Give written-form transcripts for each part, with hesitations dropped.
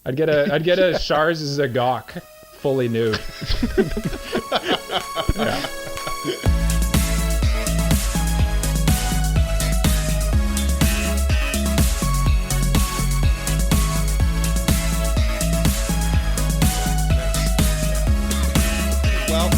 I'd get a Char's Zagok fully nude. Yeah. Well,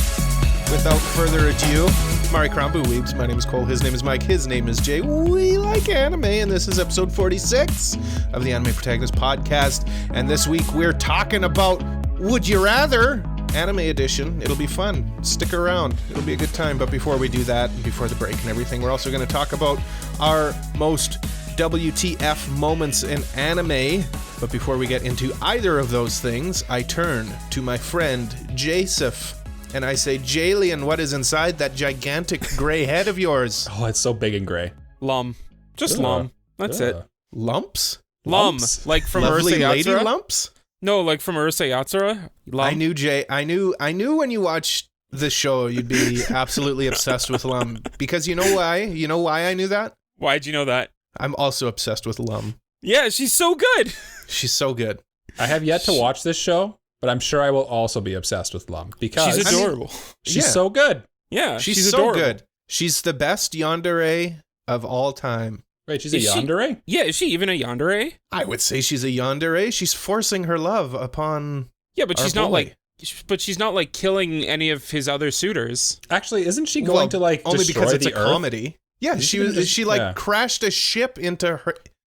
without further ado, Mari Krambu Weebs. My name is Cole. His name is Mike. His name is Jay. We like anime, and this is episode 46 of the Anime Protagonist Podcast. And this week we're talking about Would You Rather? Anime edition. It'll be fun. Stick around. It'll be a good time. But before we do that, before the break and everything, we're also going to talk about our most WTF moments in anime. But before we get into either of those things, I turn to my friend Jasif. And I say, Jalen, what is inside that gigantic gray head of yours? Oh, it's so big and gray. Lum. Just lum. That's it. Lumps? Lum. Lumps? Like from Lovely Urusei lady Yatsura? lumps? No, like from Urusei Yatsura. Lum. I knew, Jay. I knew when you watched the show, you'd be absolutely obsessed with Lum. Because you know why? You know why I knew that? Why'd you know that? I'm also obsessed with Lum. Yeah, she's so good. She's so good. I have yet to watch this show, but I'm sure I will also be obsessed with Lum because She's adorable. she's so good. Yeah, She's so adorable. good. She's the best yandere of all time. Wait, she's a Is she- yandere? Yeah, is she even a yandere? I would say she's a yandere. She's forcing her love upon Yeah, but our she's not boy. she's not like killing any of his other suitors. Actually, isn't she going to like only destroy because it's the a Earth? comedy. Yeah, she Yeah. crashed a ship into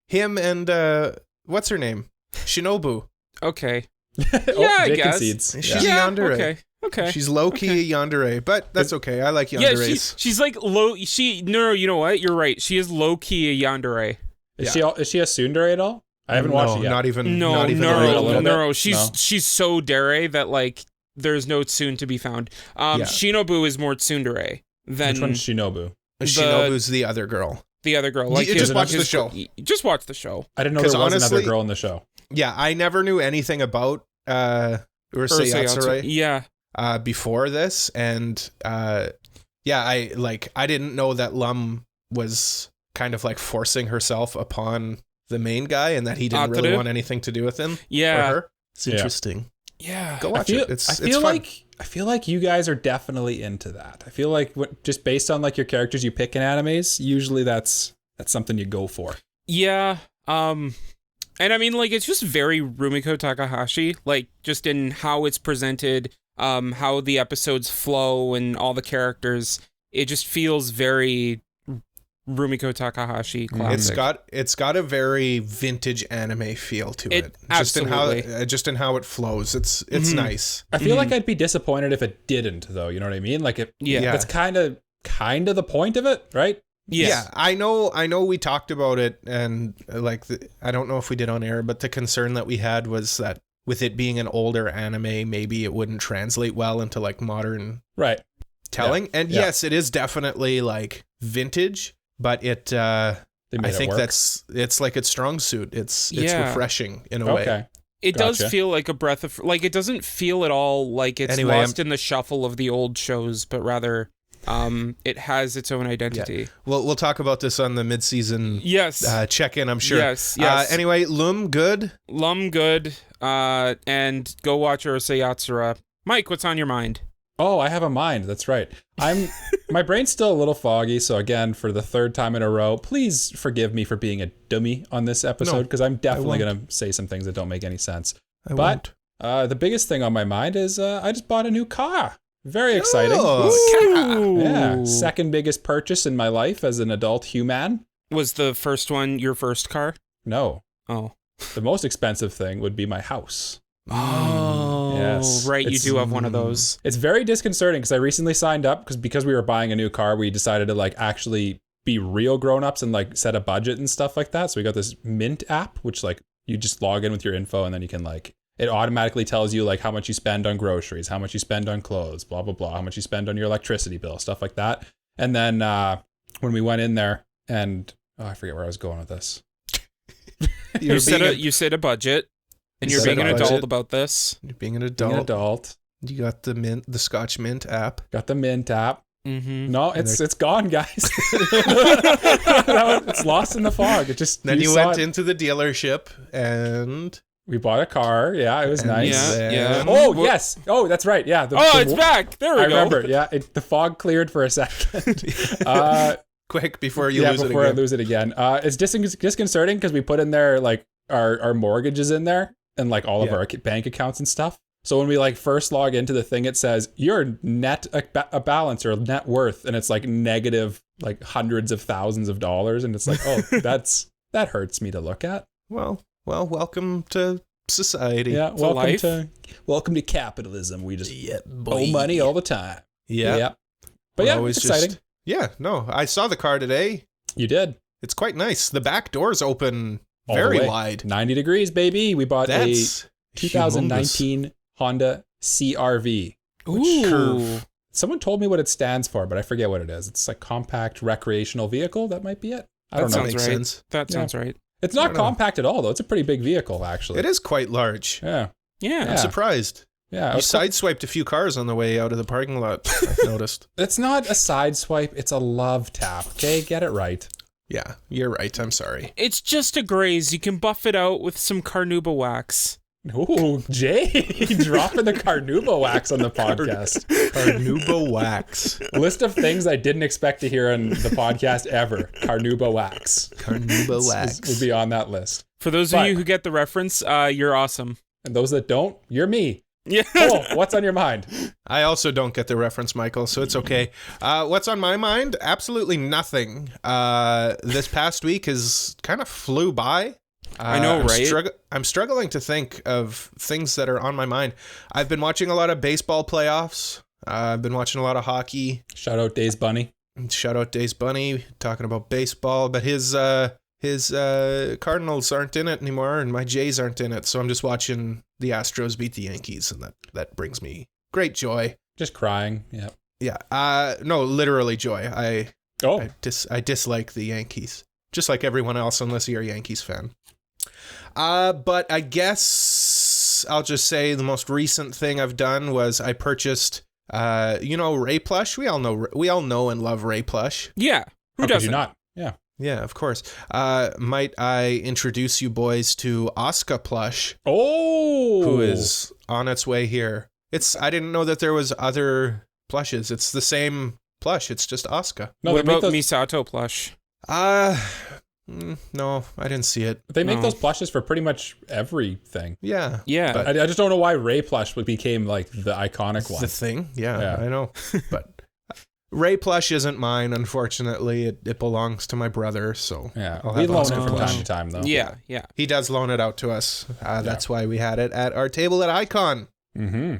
him and what's her name? Shinobu. Okay. Oh, Yeah, I Jay guess. concedes. She's Yeah. a yandere. Okay. She's low key a yandere, but that's okay. I like Yeah, yanderes. she's like low. No, you know what? You're right. She is low key a yandere. Is she a tsundere at all? I haven't watched it yet. Not even. No, not even a little bit? no. She's No. she's so dere that like there's no tsune to be found. Yeah. Shinobu is more tsundere than Which one's Shinobu? Shinobu's the other girl. the other girl. You Like just watch the show. Just watch the show. I didn't know 'Cause there was honestly- another girl in the show. Yeah, I never knew anything about Urusei Yatsura Yeah. before this, and I didn't know that Lum was kind of like forcing herself upon the main guy, and that he didn't really Ataru? want anything to do with him. Yeah. Or her. It's Yeah. interesting. Yeah. Go watch it. It's I fun. feel like you guys are definitely into that. I feel like just based on like your characters you pick in animes, usually that's something you go for. Yeah. And I mean, like, it's just very Rumiko Takahashi, like, just in how it's presented, how the episodes flow and all the characters. It just feels very Rumiko Takahashi classic. It's got a very vintage anime feel to it. Absolutely. Just in how it flows. It's nice. I feel like I'd be disappointed if it didn't, though. You know what I mean? Like, Yeah. that's kind of the point of it, right? Yes. Yeah, I know we talked about it, and I don't know if we did on air, but the concern that we had was that with it being an older anime, maybe it wouldn't translate well into like modern Right. telling. Yeah. And Yeah. yes, it is definitely like vintage, but They made I think it work. it's like its strong suit. It's Yeah. refreshing in a way. Okay. It does Gotcha. feel like a breath of... Like, it doesn't feel at all like it's Anyway, lost in the shuffle of the old shows, but rather... it has its own identity. We'll talk about this on the mid-season Yes. check-in, I'm sure. Yes. Anyway, Lum, good. Lum good. And go watch Urusei Yatsura. Mike, what's on your mind? Oh, I have a mind. That's right. My brain's still a little foggy, so again, for the third time in a row, please forgive me for being a dummy on this episode, because I'm definitely going to say some things that don't make any sense. But the biggest thing on my mind is I just bought a new car. Very exciting. Ooh. Yeah, second biggest purchase in my life as an adult human. Was the first one your first car? No, Oh. the most expensive thing would be my house. Oh. Yes. Right, you It's- do have one of those. It's very disconcerting because I recently signed up because we were buying a new car. We decided to like actually be real grown-ups and like set a budget and stuff like that. So we got this Mint app, which like you just log in with your info and then you can like, it automatically tells you like how much you spend on groceries, how much you spend on clothes, blah, blah, blah, how much you spend on your electricity bill, stuff like that. And then when we went in there and, I forget where I was going with this. You set a budget, and you're being an adult about this. You're being an Being an adult. adult. You got the Scotch Mint app. Got the Mint app. Mm-hmm. No, it's gone, guys. It's lost in the fog. It just Then you saw went it. into the dealership and We bought a car. Yeah, it was nice. Yeah. Oh, yes. Oh, that's right. Yeah. It's back. There we go. I remember. Yeah. The fog cleared for a second. Quick, before you lose it before again. I lose it again. It's disconcerting because we put in there like our mortgages in there and like all of our bank accounts and stuff. So when we like first log into the thing, it says your net a balance or net worth, and it's like negative like hundreds of thousands of dollars, and it's like, oh, that hurts me to look at. Well, welcome to society. Yeah, welcome to capitalism. We just owe money all the time. Yeah. But it's exciting. I saw the car today. You did. It's quite nice. The back doors open very wide. 90 degrees, baby. We bought a 2019 Honda CRV. Ooh. Someone told me what it stands for, but I forget what it is. It's like compact recreational vehicle. That might be it. I don't know. Makes sense. That sounds right. It's not compact at all, though. It's a pretty big vehicle, actually. It is quite large. Yeah. I'm surprised. Yeah. You sideswiped a few cars on the way out of the parking lot, I've noticed. It's not a side swipe. It's a love tap. Okay, get it right. Yeah, you're right. I'm sorry. It's just a graze. You can buff it out with some carnauba wax. Ooh, Jay, dropping the carnauba wax on the podcast. Carnauba wax. List of things I didn't expect to hear on the podcast ever. Carnauba wax. Carnauba wax. Would be on that list. For those of you who get the reference, you're awesome. And those that don't, you're me. Yeah. Cool. What's on your mind? I also don't get the reference, Michael, so it's okay. What's on my mind? Absolutely nothing. This past week has kind of flew by. I know, right? I'm struggling to think of things that are on my mind. I've been watching a lot of baseball playoffs. I've been watching a lot of hockey. Shout out Days Bunny. Shout out Days Bunny, talking about baseball, but his Cardinals aren't in it anymore, and my Jays aren't in it, so I'm just watching the Astros beat the Yankees, and that brings me great joy. Just crying. Yeah. Yeah. No, literally joy. I dislike the Yankees, just like everyone else, unless you're a Yankees fan. But I guess I'll just say the most recent thing I've done was I purchased, Ray Plush. We all know and love Ray Plush. Yeah. Who doesn't? Not? Yeah. Yeah, of course. Might I introduce you boys to Asuka Plush? Oh, who is on its way here? I didn't know that there was other plushes. It's the same plush. It's just Asuka. No, what about Misato Plush? No, I didn't see it. They make those plushes for pretty much everything. Yeah. But I just don't know why Ray Plush became like the iconic one. The thing? Yeah. I know. But Ray Plush isn't mine, unfortunately. It belongs to my brother, so we loan it from time to time, though. Yeah. He does loan it out to us. That's why we had it at our table at Icon. Mm-hmm.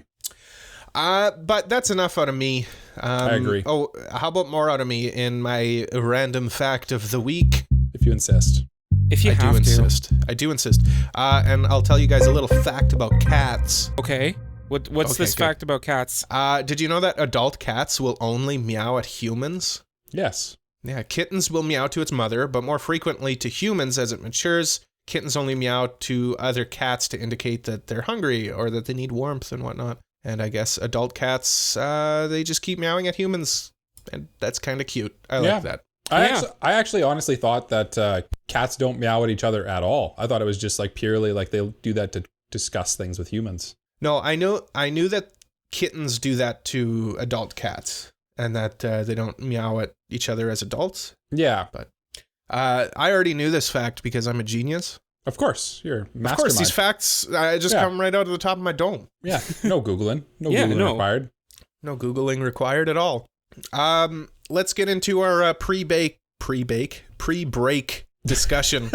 But that's enough out of me. I agree. Oh, how about more out of me in my random fact of the week? If you insist. If you have to. I do insist. And I'll tell you guys a little fact about cats. Okay. What's this fact about cats? Did you know that adult cats will only meow at humans? Yes. Yeah, kittens will meow to its mother, but more frequently to humans as it matures. Kittens only meow to other cats to indicate that they're hungry or that they need warmth and whatnot. And I guess adult cats, they just keep meowing at humans. And that's kind of cute. I like that. I actually honestly thought that cats don't meow at each other at all. I thought it was just like purely like they'll do that to discuss things with humans. No, I knew that kittens do that to adult cats and that they don't meow at each other as adults. Yeah. But I already knew this fact because I'm a genius. Of course, you're a mastermind. Of course, these facts just come right out of the top of my dome. Yeah, no Googling. No Googling required. No Googling required at all. Let's get into our pre-break discussion.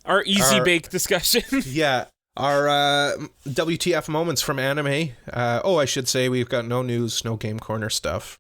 Our bake discussion. Yeah. Our WTF Moments from anime. I should say we've got no news, no Game Corner stuff.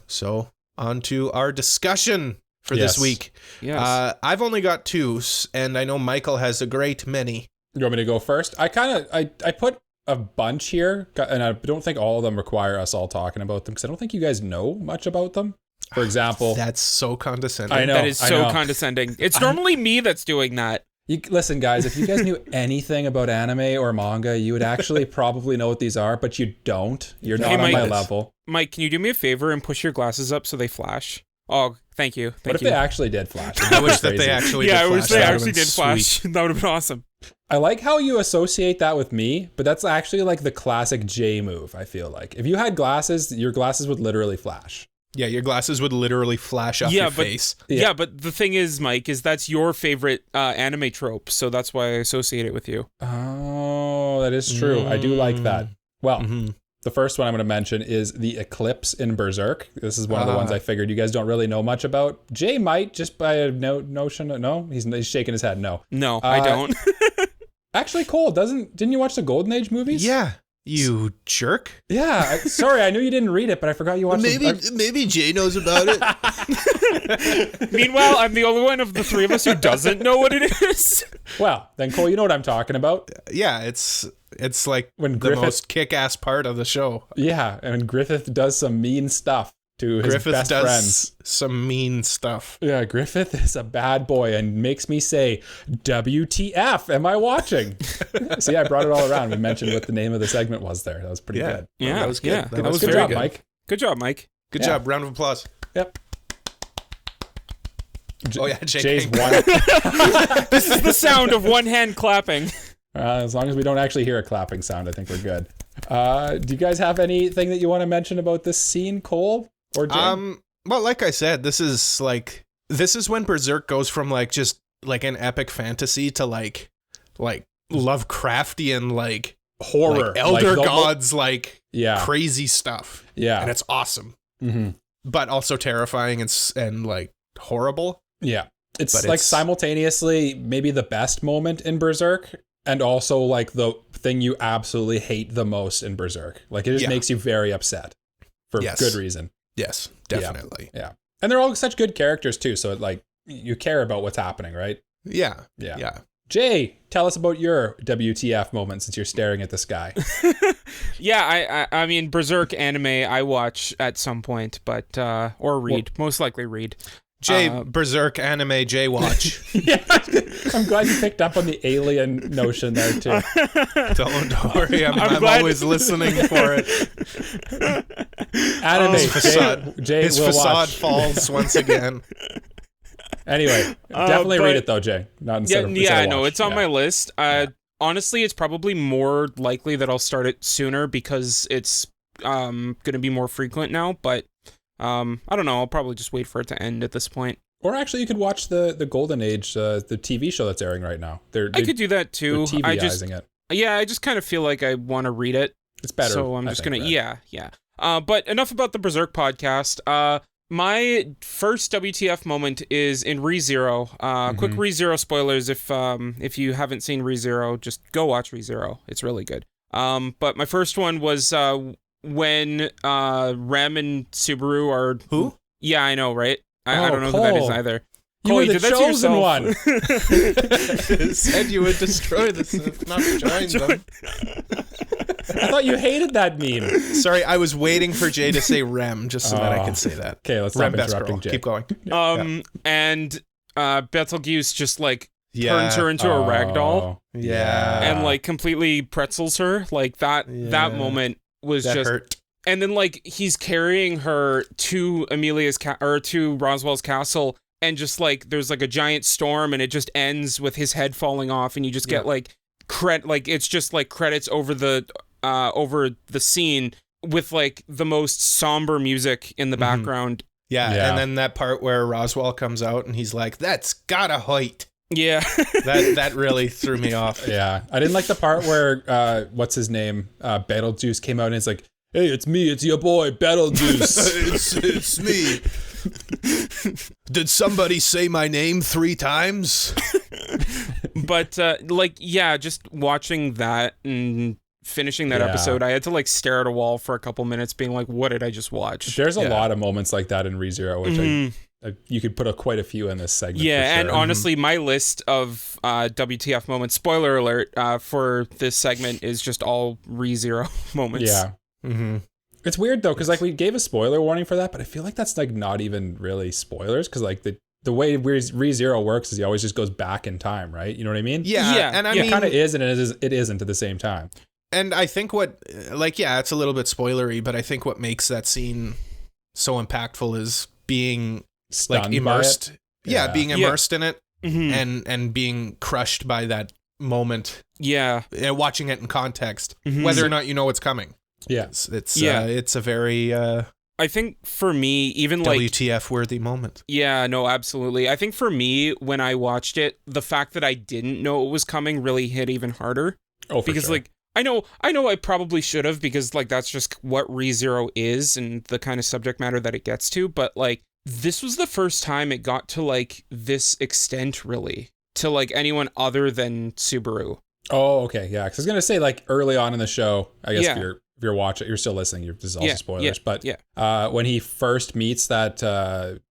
So on to our discussion for this week. Yes. I've only got 2, and I know Michael has a great many. You want me to go first? I put a bunch here, and I don't think all of them require us all talking about them because I don't think you guys know much about them. For example, that's so condescending. I know. That is so condescending. It's normally me that's doing that. Listen, guys, if you guys knew anything about anime or manga, you would actually probably know what these are, but you don't. You're not on my level. Mike, can you do me a favor and push your glasses up so they flash? Oh, thank you. What if they actually did flash? I wish that they actually did flash. I wish they actually did flash. That would have been awesome. I like how you associate that with me, but that's actually like the classic Jay move, I feel like. If you had glasses, your glasses would literally flash. Yeah, your glasses would literally flash off your face. Yeah, but the thing is, Mike, is that's your favorite anime trope, so that's why I associate it with you. Oh, that is true. I do like that. Well, the first one I'm going to mention is the eclipse in Berserk. This is one of the ones I figured you guys don't really know much about. Jay might, just by a notion. No, he's shaking his head. No, I don't. Actually, Cole, didn't you watch the Golden Age movies? Yeah. You jerk. Yeah. Sorry, I knew you didn't read it, but I forgot you watched it. Maybe Jay knows about it. Meanwhile, I'm the only one of the three of us who doesn't know what it is. Well, then Cole, you know what I'm talking about. Yeah, it's like when the most kick-ass part of the show. Yeah, and Griffith does some mean stuff to his best friends. Some mean stuff. Yeah, Griffith is a bad boy and makes me say, WTF, am I watching? See, I brought it all around. We mentioned what the name of the segment was there. That was pretty good. Yeah, that was good. Yeah, that was good very job, good. Mike. Good job, Mike. Good job. Round of applause. Yep. Oh, yeah, Jay's one. This is the sound of one hand clapping. As long as we don't actually hear a clapping sound, I think we're good. Do you guys have anything that you want to mention about this scene, Cole or Jay? Well, like I said, this is when Berserk goes from like just like an epic fantasy to like Lovecraftian like horror, like elder like gods, yeah, crazy stuff. Yeah, and it's awesome, but also terrifying and like horrible. Yeah, it's like simultaneously maybe the best moment in Berserk and also like the thing you absolutely hate the most in Berserk. Like it just makes you very upset for good reason. Yes, definitely. Yeah. And they're all such good characters too, so it like you care about what's happening, right? Yeah. Jay, tell us about your WTF moment since you're staring at the sky. Yeah, I mean Berserk anime I watch at some point, but or read, most likely read. Jay, Berserk anime, Jay watch. Yeah, I'm glad you picked up on the alien notion there too. Don't worry, I'm always listening for it. Anime, Jay his will facade watch. falls once again. Anyway, definitely read it though, Jay. Not instead of I know it's on my list. Honestly, it's probably more likely that I'll start it sooner because it's going to be more frequent now. But I don't know. I'll probably just wait for it to end at this point. Or actually, you could watch the Golden Age, the TV show that's airing right now. I could do that too. They're TVizing it. Yeah, I just kind of feel like I want to read it. It's better. So I'm just gonna. Yeah. But enough about the Berserk podcast. My first WTF moment is in ReZero. Quick ReZero spoilers. If you haven't seen ReZero, just go watch ReZero. It's really good. But my first one was when Rem and Subaru are who? Yeah, I know, right? I don't know Cole. who that is either. You were the chosen one. Said you would destroy this if not join them. I thought you hated that meme. Sorry, I was waiting for Jay to say Rem just so that I could say that. Okay, let's Rem stop interrupting Jay. Keep going. And Betelgeuse just like turns her into a ragdoll. Yeah. And like completely pretzels her. Like that moment was that just hurt. And then like he's carrying her to to Roswell's castle, and just like there's like a giant storm, and it just ends with his head falling off, and you just get like it's just like credits over the scene with like the most somber music in the background. Yeah, and then that part where Roswell comes out and he's like, "That's gotta hurt." Yeah. that really threw me off. Yeah, I didn't like the part where what's his name, Betelgeuse came out and it's like, "Hey, it's me, it's your boy, Betelgeuse." it's me. Did somebody say my name 3 times? But just watching that and finishing that episode, I had to like stare at a wall for a couple minutes being like, what did I just watch? There's a lot of moments like that in ReZero, which you could put quite a few in this segment. Yeah, for sure. and honestly, my list of WTF moments, spoiler alert, for this segment is just all ReZero moments. Yeah. It's weird though, because like we gave a spoiler warning for that, but I feel like that's like not even really spoilers, because like the way ReZero works is he always just goes back in time, right? You know what I mean? Yeah. And I mean, it kind of is and it isn't at the same time. And I think it's a little bit spoilery, but I think what makes that scene so impactful is being Stunned like immersed. Yeah, being immersed in it and being crushed by that moment. Yeah. Watching it in context, Mhm. whether or not you know what's coming. Yeah. It's a very I think for me, even like WTF worthy moment. yeah, no, absolutely. I think for me, when I watched it, the fact that I didn't know it was coming really hit even harder. Oh, for Because sure. like I know I probably should have, because like that's just what ReZero is and the kind of subject matter that it gets to, but like this was the first time it got to like this extent, really, to like anyone other than Subaru. Oh, okay, yeah. Because I was gonna say, like, early on in the show, I guess Yeah. if you're watching, you're still listening. This is also spoilers, but yeah. when he first meets that the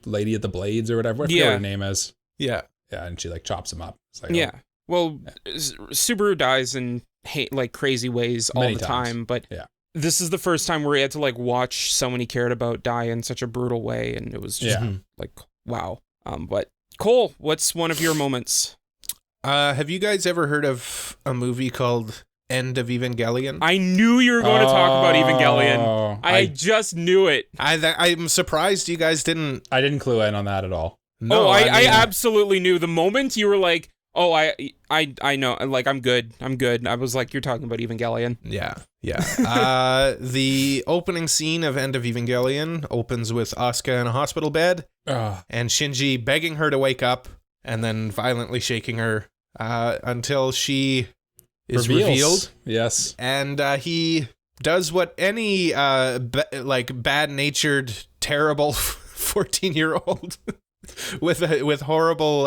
lady at the blades or whatever, I forget what her name is. Yeah. Yeah, and she like chops him up. It's like, Yeah. Well, Subaru dies in like crazy ways all Many the times. time, but Yeah. this is the first time where he had to like watch someone he cared about die in such a brutal way, and it was just like wow. But Cole, what's one of your moments? Have you guys ever heard of a movie called End of Evangelion? I knew you were going to talk about Evangelion. Oh, I just knew it. I'm surprised you guys didn't. I didn't clue in on that at all. No, I absolutely knew. The moment you were like, oh, I know, like, I'm good. I was like, you're talking about Evangelion. Yeah. The opening scene of End of Evangelion opens with Asuka in a hospital bed and Shinji begging her to wake up and then violently shaking her until she is revealed. Yes. And he does what any bad-natured, terrible 14-year-old with horrible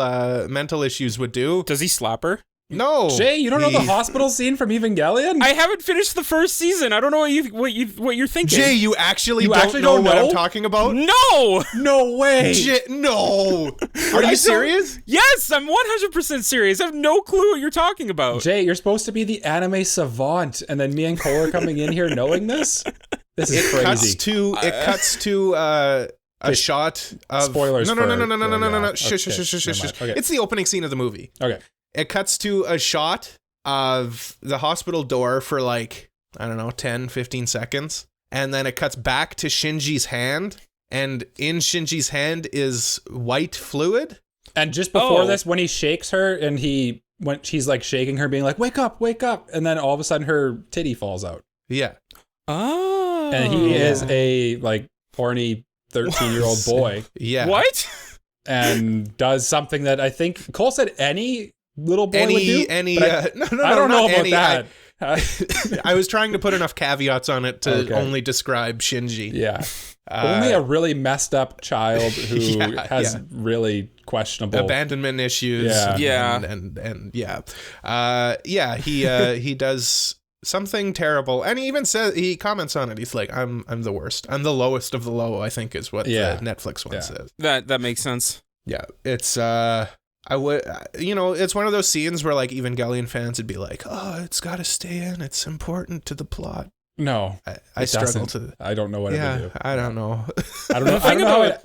mental issues would do. Does he slap her? No, Jay, you don't know the hospital scene from Evangelion? I haven't finished the first season. I don't know what you're thinking. Jay, you actually don't know what I'm talking about? No! No way! Jay, no! Are you serious? Yes, I'm 100% serious. I have no clue what you're talking about. Jay, you're supposed to be the anime savant, and then me and Cole are coming in here knowing this? This is crazy. It cuts to a shot of spoilers. No. Shush. Okay. It's the opening scene of the movie. Okay. It cuts to a shot of the hospital door for like, I don't know, 10, 15 seconds. And then it cuts back to Shinji's hand. And in Shinji's hand is white fluid. And just before this, when he shakes her and when she's like shaking her, being like, wake up. And then all of a sudden her titty falls out. Yeah. Oh. And he is a like horny 13-year-old boy. Yeah. What? And does something that I think Cole said any little boy would do. No, I don't know about that. I was trying to put enough caveats on it to only describe Shinji. Yeah. Only a really messed up child who has really questionable abandonment issues. Yeah. And he does something terrible. And he even says, he comments on it. He's like, I'm the worst. I'm the lowest of the low, I think is what the Netflix one says. That makes sense. Yeah. It's it's one of those scenes where like Evangelion fans would be like, oh, it's got to stay in. It's important to the plot. No, I struggle to. I don't know what it would do. I don't know. I don't know.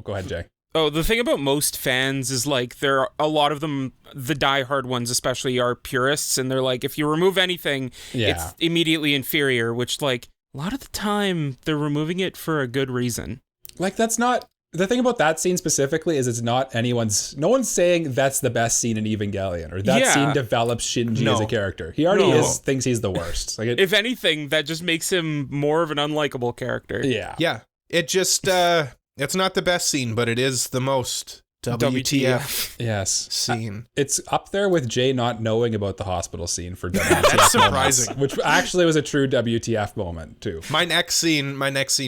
Go ahead, Jay. Oh, the thing about most fans is like there are a lot of them, the diehard ones especially, are purists, and they're like, if you remove anything, it's immediately inferior. Which like a lot of the time they're removing it for a good reason. Like that's not. The thing about that scene specifically is it's not no one's saying that's the best scene in Evangelion or that scene develops Shinji as a character. He already thinks he's the worst. Like if anything, that just makes him more of an unlikable character. Yeah. Yeah. It just, it's not the best scene, but it is the most WTF scene. It's up there with Jay not knowing about the hospital scene for WTF That's surprising. Moments, which actually was a true WTF moment too. My next scene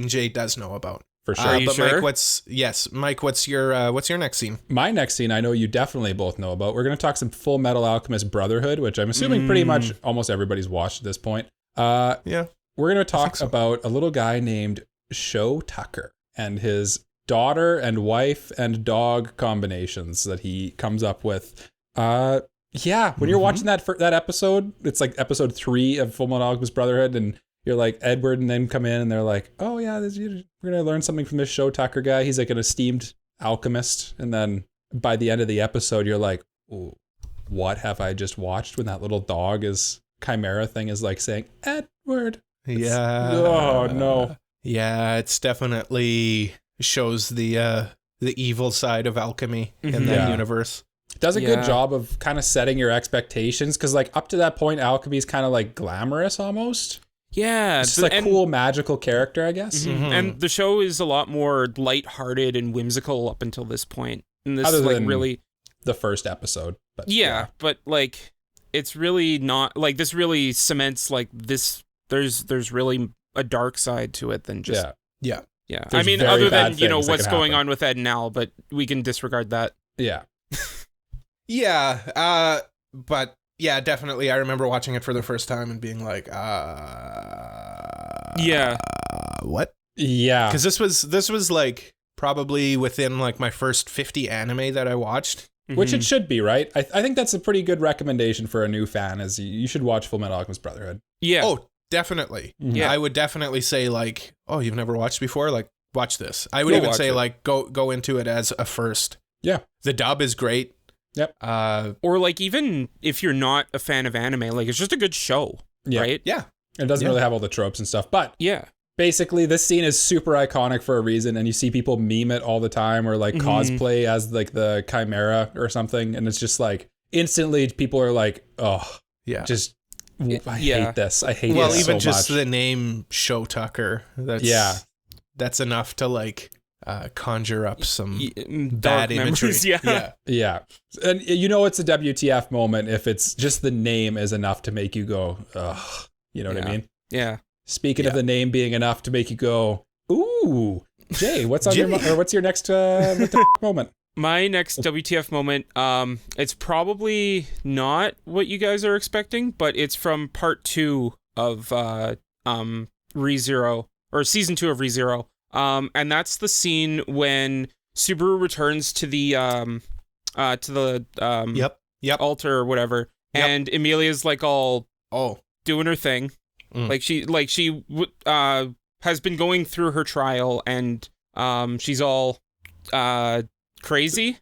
Jay does know about. For sure. Are you but sure? Mike, what's your next scene? My next scene, I know you definitely both know about. We're going to talk some Full Metal Alchemist Brotherhood, which I'm assuming pretty much almost everybody's watched at this point. Yeah. We're going to talk about a little guy named Sho Tucker and his daughter and wife and dog combinations that he comes up with. When you're watching that episode, it's like episode 3 of Full Metal Alchemist Brotherhood, and you're like, Edward and them come in and they're like, oh yeah, we're going to learn something from this Sho Tucker guy. He's like an esteemed alchemist. And then by the end of the episode, you're like, ooh, what have I just watched when that little dog chimera thing is like saying, Edward. Oh no. Yeah, it's definitely shows the evil side of alchemy in that universe. does a good job of kind of setting your expectations, because like up to that point, Alchemy is kind of like glamorous almost. Yeah, it's just a cool magical character, I guess. And the show is a lot more lighthearted and whimsical up until this point. And this Other is like than really the first episode, but but like it's really not like this really cements like this. There's really a dark side to it than just yeah. I mean, other than what's going on with Ed and Al, but we can disregard that. Yeah. Yeah, but yeah, definitely. I remember watching it for the first time and being like, what? Yeah, because this was like probably within like my first 50 anime that I watched, which it should be, right? I think that's a pretty good recommendation for a new fan. Is you should watch Full Metal Alchemist Brotherhood. Yeah. Oh, definitely. Yeah. I would definitely say like, oh, you've never watched before? Like, watch this. I would even say like go into it as a first. Yeah. The dub is great. Yep. Or like even if you're not a fan of anime, like it's just a good show, right? Yeah. It doesn't really have all the tropes and stuff, but basically this scene is super iconic for a reason, and you see people meme it all the time or like cosplay as like the Chimera or something, and it's just like instantly people are like, oh, just I hate this. I hate it so much. Well, even just the name Show Tucker, that's enough to like conjure up some bad imagery. Yeah. And it's a WTF moment if it's just the name is enough to make you go, ugh. You know what I mean? Yeah. Speaking of the name being enough to make you go, ooh, Jay, what's on what's your next moment? My next WTF moment, it's probably not what you guys are expecting, but it's from part 2 of ReZero, or season 2 of ReZero. And that's the scene when Subaru returns to the altar or whatever, and Emilia's like all doing her thing, like she has been going through her trial, and she's all crazy.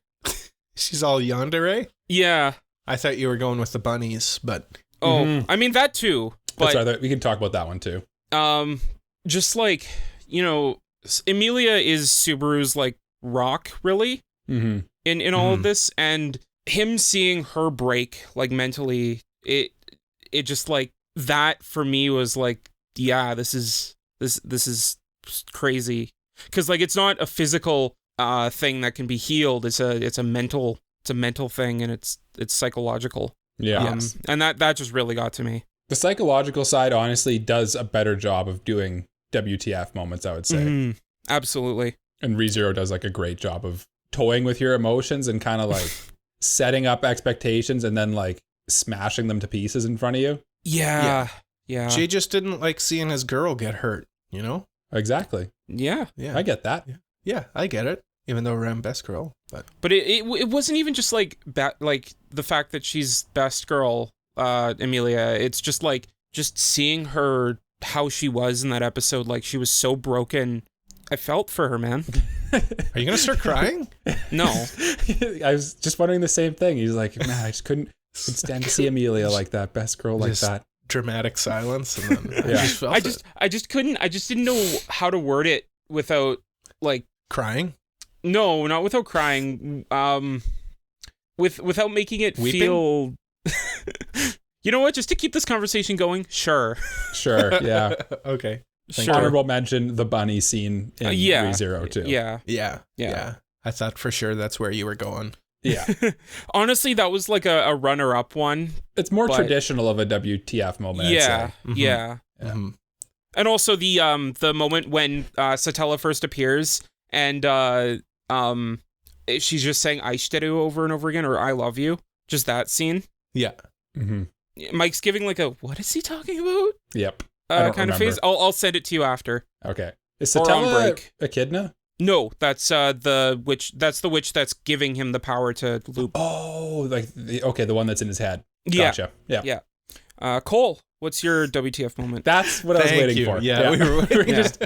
She's all yandere. Yeah, I thought you were going with the bunnies, but I mean that too. But that's right. We can talk about that one too. Just like Emilia is Subaru's like rock, really, in all of this, and him seeing her break like mentally, it just like that for me was like, yeah, this is crazy, because like it's not a physical thing that can be healed. It's a mental thing, and it's psychological. Yeah, and that just really got to me. The psychological side honestly does a better job of doing WTF moments, I would say. Absolutely. And ReZero does like a great job of toying with your emotions and kind of like setting up expectations and then like smashing them to pieces in front of you. Yeah. Jay just didn't like seeing his girl get hurt, Exactly. Yeah. I get that. Yeah, I get it. Even though Ram best girl, but it wasn't even just like like the fact that she's best girl, Emilia. It's just like just seeing her, how she was in that episode, like she was so broken. I felt for her, man. Are you gonna start crying? No. I was just wondering the same thing. He's like, man, I just couldn't stand to see Emilia like that, best girl like that. Dramatic silence, and then I just didn't know how to word it without like crying. No, not without crying. Without making it weeping? Feel. You know what? Just to keep this conversation going, sure, yeah, okay. Sure. Honorable mention the bunny scene in ReZero too. Yeah. I thought for sure that's where you were going. Yeah. Honestly, that was like a runner-up one. It's more traditional of a WTF moment. Yeah. I'd say. Yeah. And also the moment when Satella first appears and she's just saying "Aishiteru" over and over again, or "I love you." Just that scene. Yeah. Mike's giving like a "what is he talking about?" Yep. Kind of phase. I'll send it to you after. Okay. Is Satella Echidna? No, that's the witch. That's the witch that's giving him the power to loop. Oh, like the one that's in his head. Yeah. Gotcha. Yeah. Cole, what's your WTF moment? That's what I was waiting for. Yeah. We were just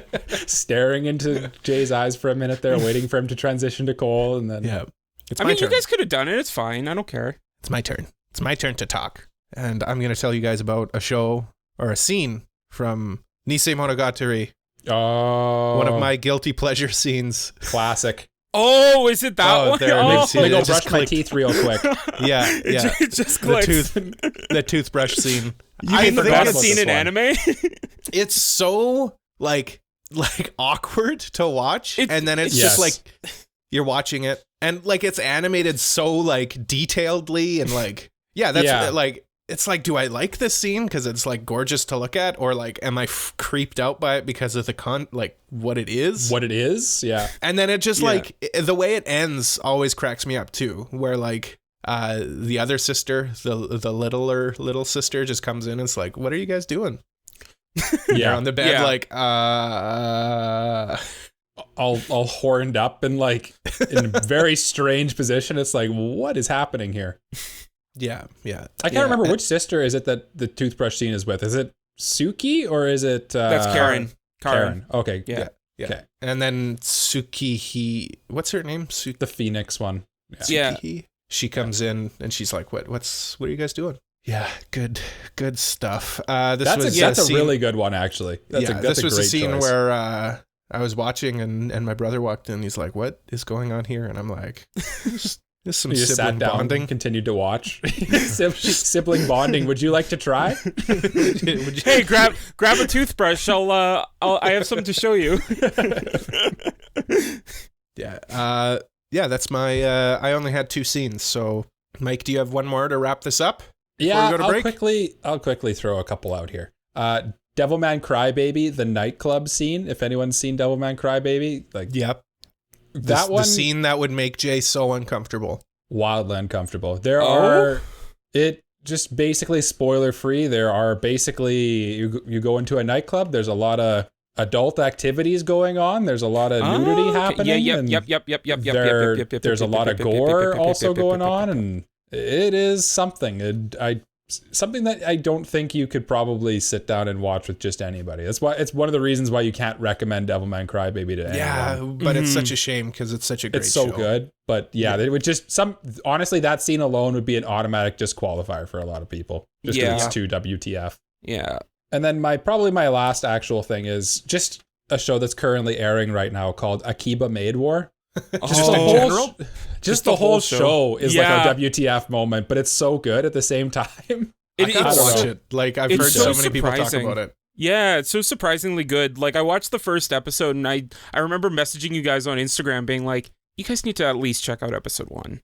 staring into Jay's eyes for a minute there, waiting for him to transition to Cole, and then It's I my mean, turn. you guys could have done it. It's fine. I don't care. It's my turn. It's my turn to talk, and I'm gonna tell you guys about a show or a scene from Nisei Monogatari. Oh, one of my guilty pleasure scenes. Classic. Oh, is it that one? there, Oh, see Let me go it just brush my clicked. teeth real quick. Yeah, it just clicks. the toothbrush scene. You mean the forgot best about scene this in one. anime? It's so like awkward to watch, and then it's just like you're watching it, and like it's animated so like detailedly, and like like it's like, do I like this scene because it's like gorgeous to look at, or like am I creeped out by it because of the like what it is? What it is, yeah. And then it just like the way it ends always cracks me up too, where like the other sister, the little sister, just comes in and it's like, what are you guys doing? They're on the bed like all horned up and like in a very strange position. It's like, what is happening here? Yeah. I can't remember which sister is it that the toothbrush scene is with. Is it Suki or is it That's Karen. Karen. Okay. Yeah. Okay. And then Suki, what's her name? The Phoenix one. Suki. She comes in and she's like, what are you guys doing? Yeah, good stuff. That's a really good one, actually. This was a scene choice. where I was watching and my brother walked in. He's like, what is going on here? And I'm like, there's some you just sibling sat down bonding. and continued to watch. Sibling bonding. Would you like to try? Hey, grab a toothbrush. I have something to show you. That's my I only had 2 scenes. So Mike, do you have one more to wrap this up? Yeah, we go to break? I'll quickly throw a couple out here. Devilman Crybaby, the nightclub scene. If anyone's seen Devilman Crybaby, like yep. That one, the scene that would make Jay so uncomfortable. Wildly uncomfortable. It just basically spoiler free. There are basically, you go into a nightclub, there's a lot of adult activities going on. There's a lot of nudity happening. Yep. There's a lot of gore also going on, and it is something. Something that I don't think you could probably sit down and watch with just anybody. That's why it's one of the reasons why you can't recommend Devilman Crybaby to anyone. Yeah, but it's such a shame because it's such a great show. It's so good, but they would just honestly, that scene alone would be an automatic disqualifier for a lot of people. Just because it's too WTF. Yeah. And then my last actual thing is just a show that's currently airing right now called Akiba Maid War. Just the whole show is like a WTF moment, but it's so good at the same time. I gotta watch it. Like I've heard so many people talk about it. Yeah, it's so surprisingly good. Like I watched the first episode and I remember messaging you guys on Instagram being like, you guys need to at least check out episode 1.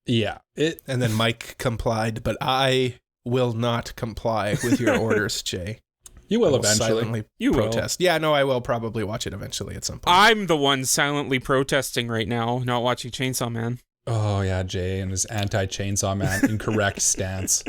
Yeah. And then Mike complied, but I will not comply with your orders, Jay. You will eventually. You protest. Will. Yeah, no, I will probably watch it eventually at some point. I'm the one silently protesting right now, not watching Chainsaw Man. Oh yeah, Jay and his anti-Chainsaw Man incorrect stance.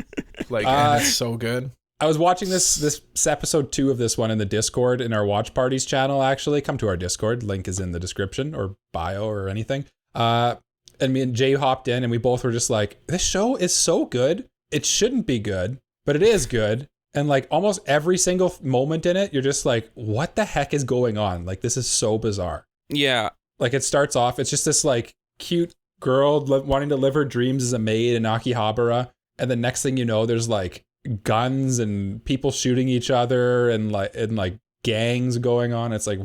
Like, and it's so good. I was watching this episode 2 of this one in the Discord in our Watch Parties channel. Actually, come to our Discord. Link is in the description or bio or anything. And me and Jay hopped in, and we both were just like, "This show is so good. It shouldn't be good, but it is good." And like almost every single moment in it, you're just like, what the heck is going on? Like, this is so bizarre. Yeah. Like it starts off, it's just this like cute girl wanting to live her dreams as a maid in Akihabara. And the next thing you know, there's like guns and people shooting each other and like gangs going on. It's like,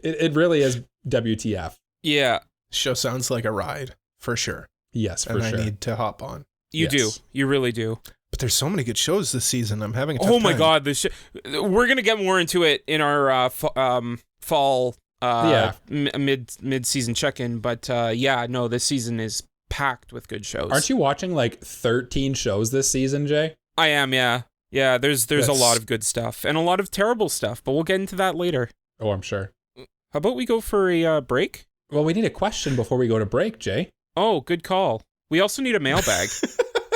it really is WTF. Yeah. Show sounds like a ride for sure. Yes, for sure. And I need to hop on. You do. You really do. But there's so many good shows this season. I'm having a tough time. Oh my God. We're going to get more into it in our fall mid-season check-in. But this season is packed with good shows. Aren't you watching like 13 shows this season, Jay? I am, yeah. Yeah, there's a lot of good stuff and a lot of terrible stuff, but we'll get into that later. Oh, I'm sure. How about we go for a break? Well, we need a question before we go to break, Jay. Oh, good call. We also need a mailbag.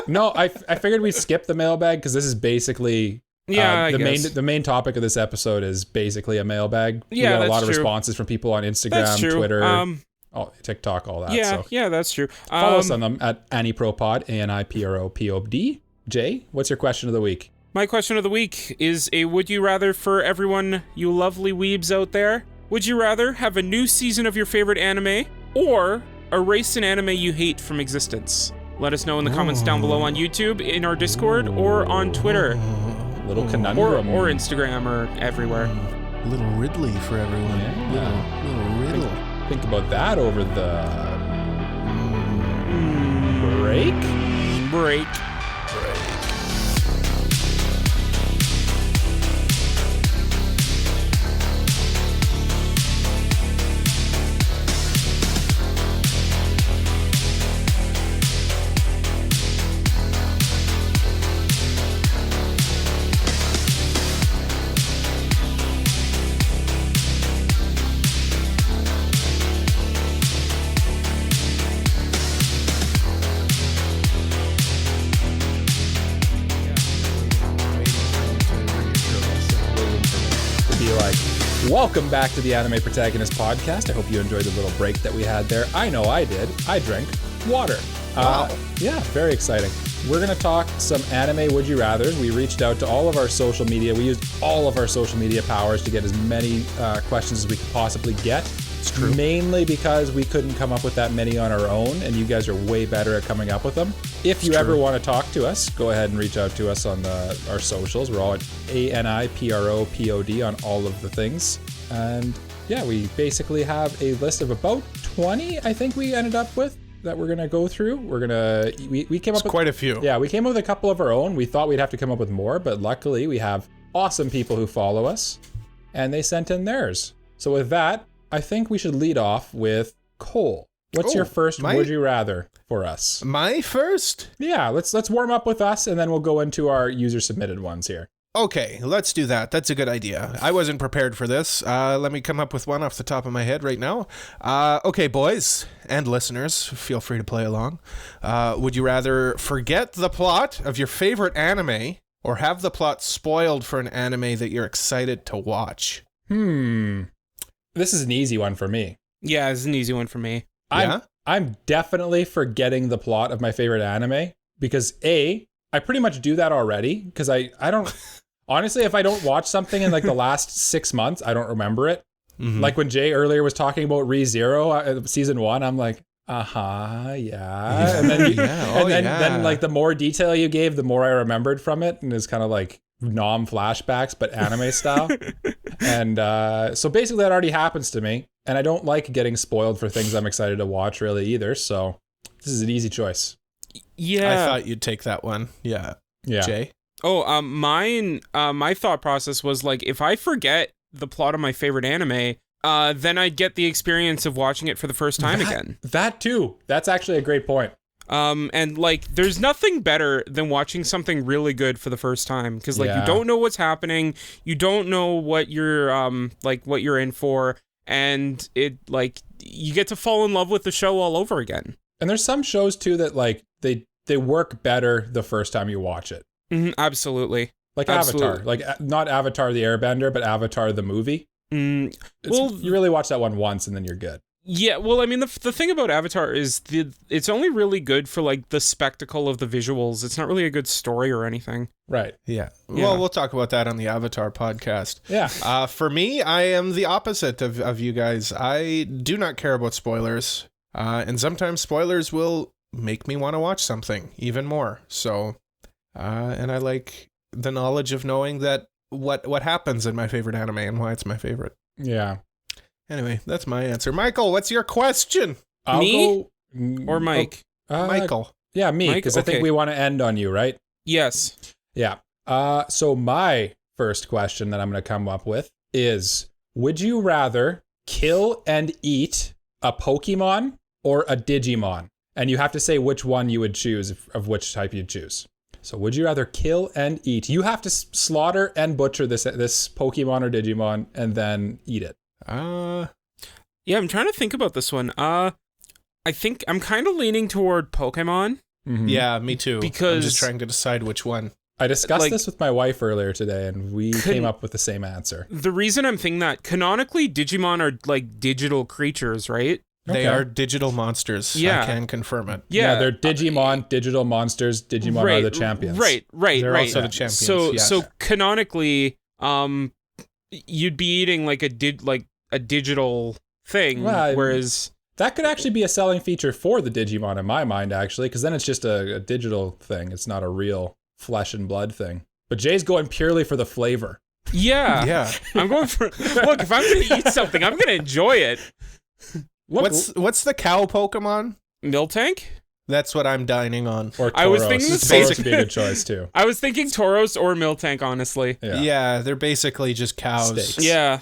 No, I figured we'd skip the mailbag because this is basically the main topic of this episode is basically a mailbag. Yeah, we got a lot of responses from people on Instagram, Twitter, TikTok, all that. Yeah, that's true. Follow us on them at AniProPod, ANIPROPOD. Jay, what's your question of the week? My question of the week is a would you rather for everyone you lovely weebs out there. Would you rather have a new season of your favorite anime or erase an anime you hate from existence? Let us know in the comments down below on YouTube, in our Discord, or on Twitter. Little conundrum. Or Instagram, or everywhere. Little Ridley for everyone. Yeah. Little riddle. think about that over the break. Welcome back to the Anime Protagonist Podcast. I hope you enjoyed the little break that we had there. I know I did. I drank water. Wow. Yeah, very exciting. We're going to talk some anime would you rathers. We reached out to all of our social media. We used all of our social media powers to get as many questions as we could possibly get. It's true. Mainly because we couldn't come up with that many on our own, and you guys are way better at coming up with them. If you ever want to talk to us, go ahead and reach out to us on our socials. We're all at ANIPROPOD on all of the things. And yeah, we basically have a list of about 20, I think we ended up with, that we're going to go through. We came up with quite a few. Yeah, we came up with a couple of our own. We thought we'd have to come up with more, but luckily we have awesome people who follow us, and they sent in theirs. So with that, I think we should lead off with Cole. What's your first would you rather for us? My first? Yeah, let's warm up with us, and then we'll go into our user submitted ones here. Okay, let's do that. That's a good idea. I wasn't prepared for this. Let me come up with one off the top of my head right now. Okay, boys and listeners, feel free to play along. Would you rather forget the plot of your favorite anime or have the plot spoiled for an anime that you're excited to watch? This is an easy one for me. Yeah, it's an easy one for me. I'm definitely forgetting the plot of my favorite anime because I pretty much do that already because I don't honestly, if I don't watch something in like the last 6 months, I don't remember it. Mm-hmm. Like when Jay earlier was talking about ReZero season 1, I'm like, yeah. And then then like the more detail you gave, the more I remembered from it, and it's kind of like flashbacks but anime style. And so basically that already happens to me, and I don't like getting spoiled for things I'm excited to watch really either, so this is an easy choice. Yeah, I thought you'd take that one. Yeah. Jay? My thought process was like, if I forget the plot of my favorite anime, then I'd get the experience of watching it for the first time again. That too. That's actually a great point. And like, there's nothing better than watching something really good for the first time, because like you don't know what's happening, you don't know what you're what you're in for, and it like you get to fall in love with the show all over again. And there's some shows too that like they work better the first time you watch it. Mm-hmm, absolutely. Like Avatar, like not Avatar the Airbender, but Avatar the movie. Well, you really watch that one once and then you're good. Yeah, well, I mean, the thing about Avatar is it's only really good for like the spectacle of the visuals. It's not really a good story or anything. Right. Yeah. Well, we'll talk about that on the Avatar podcast. Yeah. For me, I am the opposite of you guys. I do not care about spoilers. And sometimes spoilers will make me want to watch something even more. So, and I like the knowledge of knowing that what happens in my favorite anime and why it's my favorite. Yeah. Anyway, that's my answer. Michael, what's your question? Me or Mike? Michael. Yeah, me, because I think we want to end on you, right? Yes. Yeah. So my first question that I'm going to come up with is, would you rather kill and eat a Pokemon or a Digimon? And you have to say which one you would choose, of which type you'd choose. So would you rather kill and eat? You have to slaughter and butcher this Pokemon or Digimon and then eat it. Yeah, I'm trying to think about this one. I think I'm kind of leaning toward Pokemon. Mm-hmm. Yeah, me too. Because I'm just trying to decide which one. I discussed this with my wife earlier today, and we came up with the same answer. The reason I'm thinking that, canonically, Digimon are like digital creatures, right? They are digital monsters. Yeah. I can confirm it. Yeah, they're Digimon, digital monsters. Digimon are the champions. Right. They're also the champions. So canonically, you'd be eating like a digital thing, whereas that could actually be a selling feature for the Digimon in my mind, actually, because then it's just a digital thing. It's not a real flesh and blood thing. But Jay's going purely for the flavor. Yeah. I'm going for. Look, if I'm going to eat something, I'm going to enjoy it. Look, What's the cow Pokemon? Miltank? That's what I'm dining on. or Tauros. I was thinking the same. Tauros would be a good choice too. I was thinking Tauros or Miltank, honestly. Yeah, they're basically just cows. Steaks. Yeah.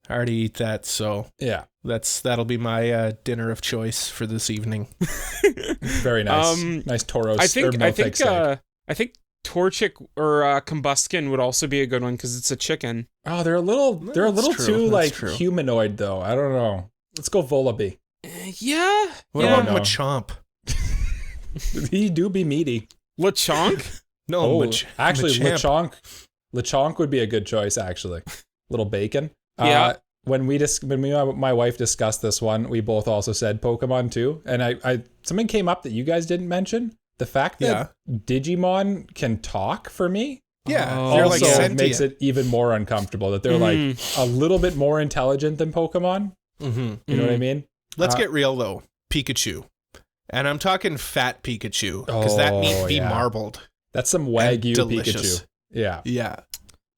I already eat that, so Yeah. that'll be my dinner of choice for this evening. Very nice. Nice Tauros. I think steak. I think Torchic or Combuskin would also be a good one because it's a chicken. Oh, they're a little true. too That's like true. humanoid though. I don't know. Let's go Volibee. Yeah. What yeah. about No. Machamp? He do be meaty. Lechonk? No, Actually, Machamp. Lechonk would be a good choice. Actually, little bacon. Yeah. When me and my wife discussed this one, we both also said Pokemon too, and I something came up that you guys didn't mention. The fact that Digimon can talk for me Yeah, Oh, they're also like sentient. makes it even more uncomfortable. That they're like a little bit more intelligent than Pokemon. Mm-hmm. You know what I mean? Let's get real though. Pikachu. And I'm talking fat Pikachu, because that needs to be marbled. That's some and Wagyu delicious. Pikachu. Yeah. Yeah.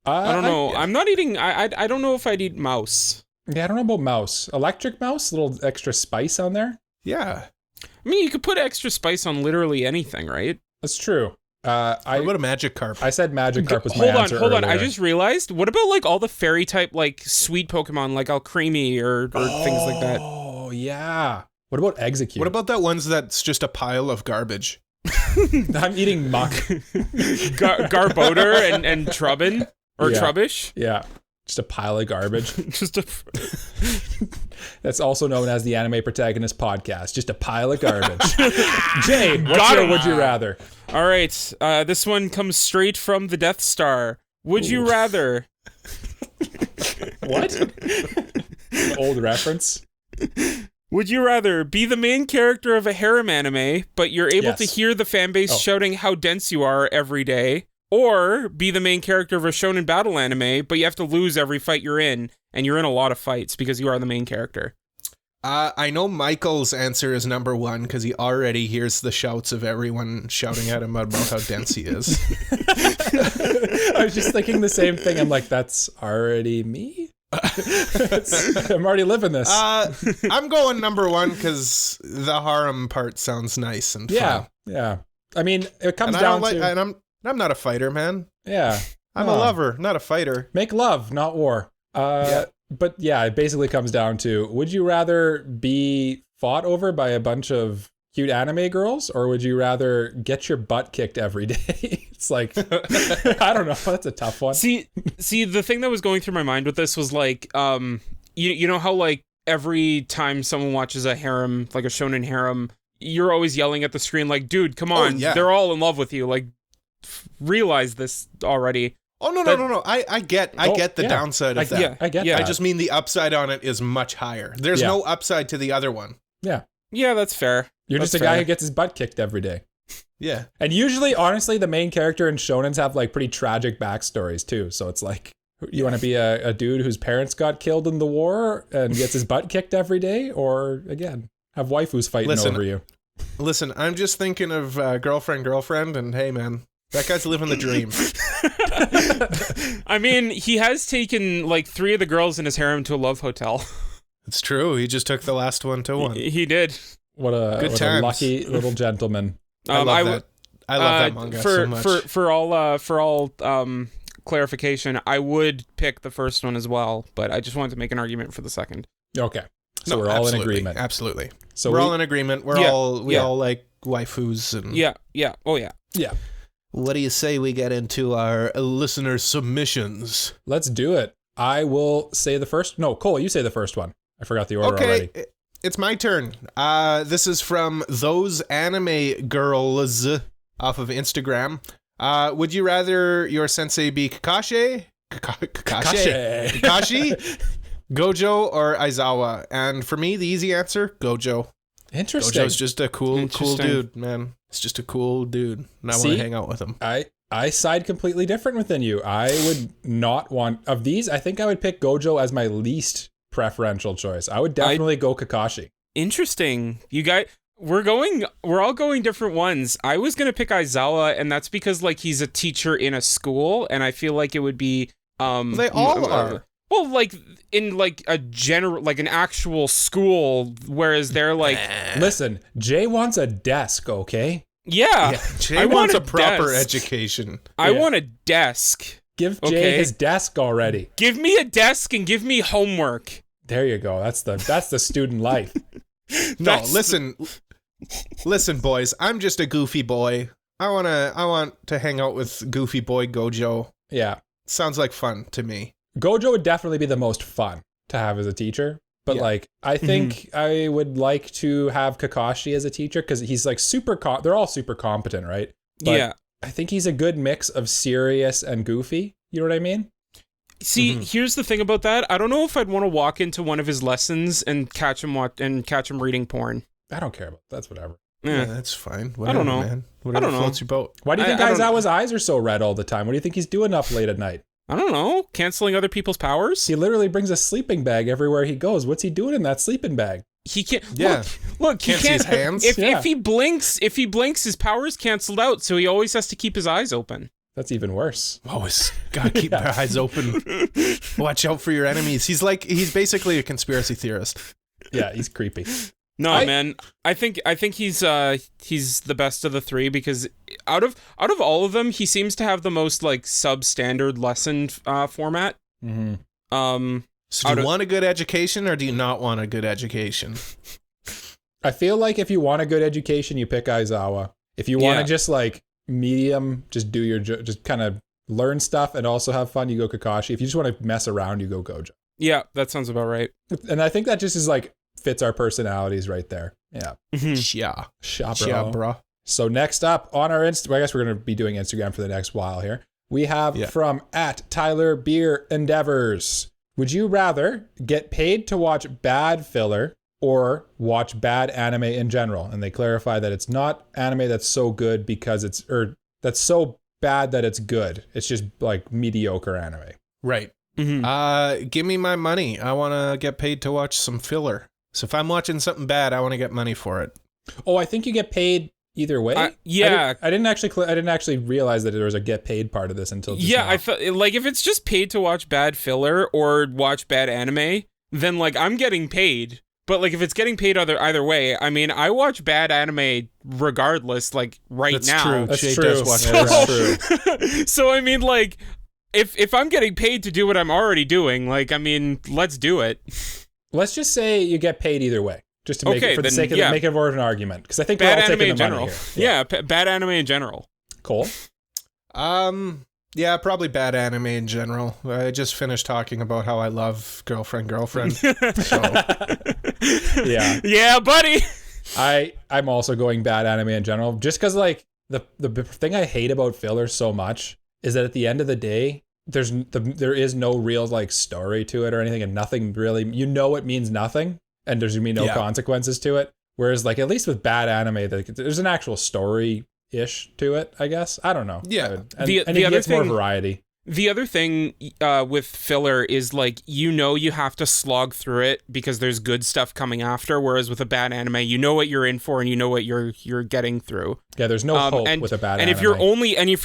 I don't know. I'm not eating. I don't know if I'd eat mouse. Yeah, I don't know about mouse. Electric mouse, a little extra spice on there. Yeah. I mean, you could put extra spice on literally anything, right? That's true. What about a Magikarp? I said Magikarp was my answer Hold on. earlier. I just realized. What about like all the fairy type like sweet Pokemon like Alcremie or things like that? Oh yeah. What about Execute? What about that ones that's just a pile of garbage? I'm eating muck. Garbodor and Trubbin or Yeah. Trubbish? Yeah. Just a pile of garbage. Just a. That's also known as the Anime Protagonist Podcast. Just a pile of garbage. Jay, what's Got your him. would you rather? All right. This one comes straight from the Death Star. Would you rather? What? An old reference. Would you rather be the main character of a harem anime, but you're able to Yes. hear the fan base shouting how dense you are every day, or be the main character of a shonen battle anime, but you have to lose every fight you're in, and you're in a lot of fights because you are the main character? I know Michael's answer is number one because he already hears the shouts of everyone shouting at him about how dense he is. I was just thinking the same thing. I'm like, that's already me? I'm already living this. I'm going number one because the harem part sounds nice and yeah. fun. Yeah. I mean, it comes And down to... and I'm not a fighter, man. Yeah. I'm a lover, not a fighter. Make love, not war. But yeah, it basically comes down to, would you rather be fought over by a bunch of cute anime girls, or would you rather get your butt kicked every day? It's like, I don't know. That's a tough one. See, the thing that was going through my mind with this was like, you know how like every time someone watches a harem, like a shonen harem, you're always yelling at the screen like, dude, come on, yeah. they're all in love with you. Like, realize this already. Oh no! I get the downside of that. Yeah, I get yeah. that. I just mean the upside on it is much higher. There's no upside to the other one. Yeah. Yeah, that's fair. You're That's just a guy fair. who gets his butt kicked every day. Yeah. And usually, honestly, the main character in shonens have like pretty tragic backstories too. So it's like, you want to be a dude whose parents got killed in the war and gets his butt kicked every day, or again, have waifus fighting over you. Listen, I'm just thinking of girlfriend, and hey, man, that guy's living the dream. I mean, he has taken like 3 of the girls in his harem to a love hotel. It's true. He just took the last one to one. He did. What a lucky little gentleman. I love that. I love that manga so much. For all clarification, I would pick the first one as well, but I just wanted to make an argument for the second. Okay. So we're all in agreement. Absolutely. So we're all in agreement. We all like waifus and Yeah. Oh yeah. Yeah. What do you say we get into our listener submissions? Let's do it. I will say the first. No, Cole, you say the first one. I forgot the order already. It's my turn. This is from Those Anime Girls off of Instagram. Would you rather your sensei be Kakashi, Gojo, or Aizawa? And for me, the easy answer, Gojo. Interesting. Gojo's just a cool dude, man. It's just a cool dude, and I want to hang out with him. I side completely different within you. I would not want, of these, I think I would pick Gojo as my least preferential choice. I would definitely go Kakashi. Interesting. You guys, we're all going different ones. I was gonna pick Aizawa, and that's because like he's a teacher in a school, and I feel like it would be They all are. Well, like in like a general, like an actual school, whereas they're like, Listen, Jay wants a desk, okay? yeah, Jay I wants want a proper desk. education. I want a desk. Give Jay Okay. his desk already. Give me a desk and give me homework. There you go. That's the student life. No, listen, boys. I'm just a goofy boy. I want to hang out with goofy boy Gojo. Yeah. Sounds like fun to me. Gojo would definitely be the most fun to have as a teacher. But Yeah. like, I think I would like to have Kakashi as a teacher because he's like they're all super competent, right? But Yeah. I think he's a good mix of serious and goofy. You know what I mean? See, here's the thing about that. I don't know if I'd want to walk into one of his lessons and catch him reading porn. I don't care about that's whatever. Yeah, Yeah. that's fine. I Whatever, don't know. man. Whatever floats your boat. Why do you think I don't- Aizawa's eyes are so red all the time? What do you think he's doing up late at night? I don't know. Canceling other people's powers? He literally brings a sleeping bag everywhere he goes. What's he doing in that sleeping bag? He can't. Yeah. Look. He Can't see his hands? If he blinks, his power's canceled out. So he always has to keep his eyes open. That's even worse. Always gotta keep your eyes open. Watch out for your enemies. He's basically a conspiracy theorist. Yeah, he's creepy. No, man. I think he's the best of the three because out of all of them, he seems to have the most like substandard lesson format. Mm-hmm. So do you want a good education or do you not want a good education? I feel like if you want a good education, you pick Aizawa. If you want to just like medium, just do just kind of learn stuff and also have fun, you go Kakashi. If you just want to mess around, you go Gojo. Yeah, that sounds about right. And I think that just is like fits our personalities right there. Yeah. Yeah, bro. So next up on our Insta, well, I guess we're going to be doing Instagram for the next while here. We have from @TylerBeerEndeavors. Would you rather get paid to watch bad filler or watch bad anime in general? And they clarify that it's not anime that's so good that's so bad that it's good. It's just like mediocre anime. Right. Give me my money. I want to get paid to watch some filler. So if I'm watching something bad, I want to get money for it. Oh, I think you get paid either way. Yeah. I didn't actually realize that there was a get paid part of this until just now. I thought like if it's just paid to watch bad filler or watch bad anime, then like I'm getting paid. But like if it's getting paid either way, I mean I watch bad anime regardless. Like That's now, true. That's Jay true. does watch That's bad. true. So I mean like if I'm getting paid to do what I'm already doing, like I mean let's do it. Let's just say you get paid either way, just to make it for the sake of make it more of an argument, because I think we're all bad anime taking in the money general. here. Yeah, bad anime in general. Cole. Yeah, probably bad anime in general. I just finished talking about how I love girlfriend. So Yeah. Yeah, buddy. I'm also going bad anime in general, just because like the thing I hate about filler so much is that at the end of the day, there is no real like story to it or anything, and nothing really, it means nothing, and there's gonna be no consequences to it. Whereas like at least with bad anime, there's an actual story ish to it, I guess. I don't know. Yeah. And The it other gets more thing- variety. The other thing with filler is like you have to slog through it because there's good stuff coming after. Whereas with a bad anime, you know what you're in for and you know what you're getting through. Yeah, there's no hope with a bad anime. If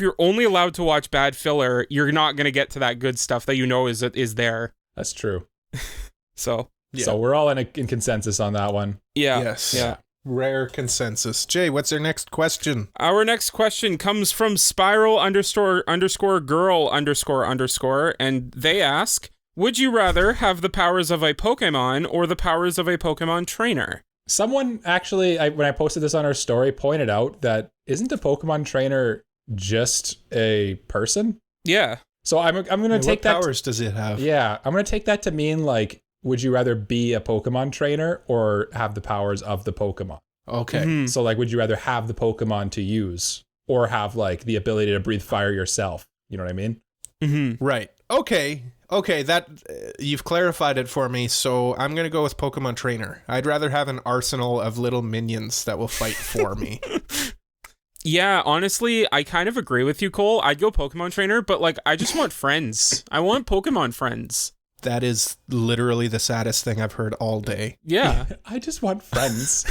you're only allowed to watch bad filler, you're not gonna get to that good stuff that you know is there. That's true. So So we're all in consensus on that one. yeah. Yes. Yeah. Rare consensus. Jay, what's our next question? Our next question comes from spiral__girl__, and they ask, would you rather have the powers of a Pokemon or the powers of a Pokemon trainer? Someone actually, when I posted this on our story, pointed out that isn't a Pokemon trainer just a person? Yeah. So I'm gonna take that. What powers does it have? Yeah, I'm gonna take that to mean like, would you rather be a Pokemon trainer or have the powers of the Pokemon? Okay. So like, would you rather have the Pokemon to use or have like the ability to breathe fire yourself? You know what I mean? Right. Okay. That you've clarified it for me. So I'm gonna go with Pokemon trainer. I'd rather have an arsenal of little minions that will fight for me. Yeah, honestly, I kind of agree with you, Cole. I'd go Pokemon trainer, but like, I just want friends. I want Pokemon friends. That is literally the saddest thing I've heard all day. Yeah. I just want friends.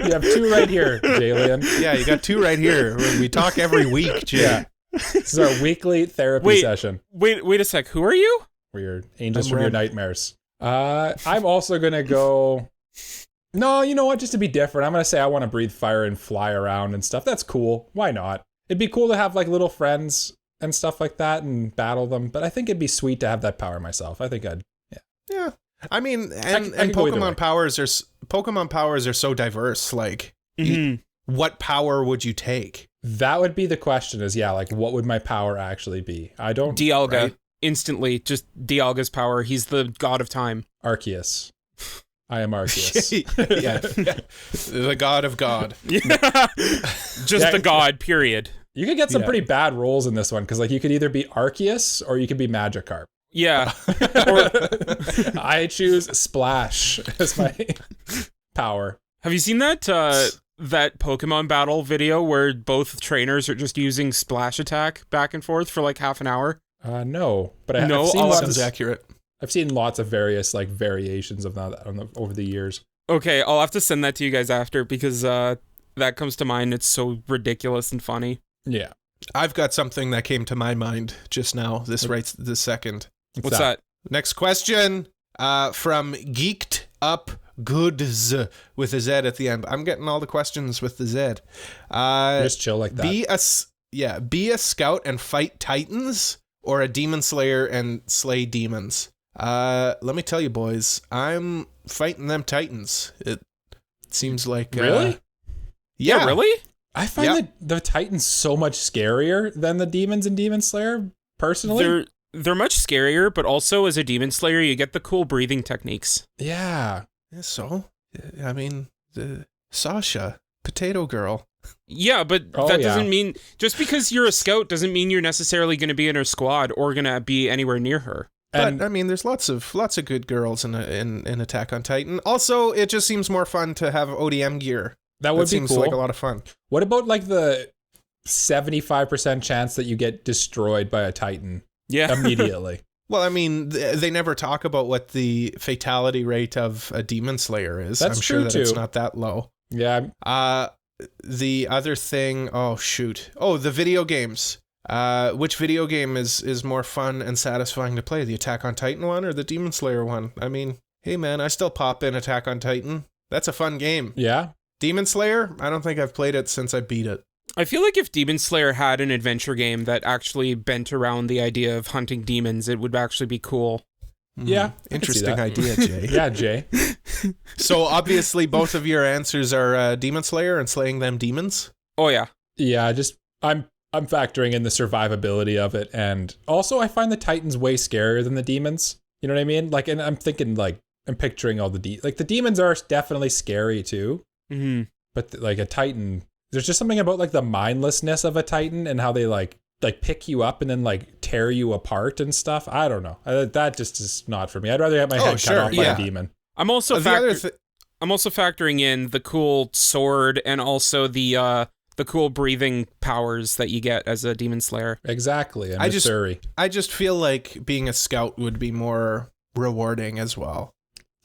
You have two right here, Jalen. Yeah, you got two right here. We talk every week, Jay. Yeah. This is our weekly therapy session. Wait a sec. Who are you? We're your angels I'm from your Ren. nightmares. I'm also gonna go. No, you know what? Just to be different, I'm gonna say I want to breathe fire and fly around and stuff. That's cool. Why not? It'd be cool to have like little friends and stuff like that and battle them. But I think it'd be sweet to have that power myself. I think I'd. Yeah. I mean, and I can go either way. Pokemon powers are so diverse. Like, what power would you take? That would be the question. Is like, what would my power actually be? I don't. Dialga. Right? Instantly, just Dialga's power. He's the god of time. Arceus. I am Arceus. yeah. The god of God. Just the god, period. You could get some pretty bad rolls in this one because, like, you could either be Arceus or you could be Magikarp. Yeah. I choose Splash as my power. Have you seen that that Pokemon battle video where both trainers are just using Splash Attack back and forth for like half an hour? No, but I've seen sounds accurate. I've seen lots of various like variations of that over the years. Okay, I'll have to send that to you guys after because that comes to mind. It's so ridiculous and funny. Yeah. I've got something that came to my mind just now, this second. What's that? Next question from Geeked Up Goods with a Z at the end. I'm getting all the questions with the Z. Just chill like that. Be a scout and fight titans or a demon slayer and slay demons. Let me tell you, boys, I'm fighting them titans. It seems like... Really? Yeah. Really? I find the Titans so much scarier than the demons in Demon Slayer, personally. They're much scarier, but also as a demon slayer, you get the cool breathing techniques. Yeah. So, I mean, Sasha, Potato Girl. Yeah, but that doesn't mean... Just because you're a scout doesn't mean you're necessarily going to be in her squad or going to be anywhere near her. But I mean, there's lots of good girls in Attack on Titan. Also, it just seems more fun to have ODM gear. That would be seems cool. like a lot of fun. What about like the 75% chance that you get destroyed by a Titan? Yeah. Immediately. Well, I mean, they never talk about what the fatality rate of a demon slayer is. That's I'm sure true that too. It's not that low. Yeah. The other thing, the video games. Which video game is more fun and satisfying to play, the Attack on Titan one or the Demon Slayer one? I mean, hey man, I still pop in Attack on Titan. That's a fun game. Yeah. Demon Slayer, I don't think I've played it since I beat it. I feel like if Demon Slayer had an adventure game that actually bent around the idea of hunting demons, it would actually be cool. Yeah. Interesting idea, Jay. Yeah, Jay. So obviously both of your answers are Demon Slayer and slaying them demons? Oh yeah. Yeah, I'm factoring in the survivability of it, and also I find the Titans way scarier than the demons. You know what I mean? Like, and I'm thinking like I'm picturing all the the demons are definitely scary too. Mm-hmm. But like a Titan, there's just something about like the mindlessness of a Titan and how they like pick you up and then like tear you apart and stuff. I don't know. That just is not for me. I'd rather have my head cut off by a demon. I'm also factoring in the cool sword and also the cool breathing powers that you get as a demon slayer. Exactly. And I just feel like being a scout would be more rewarding as well.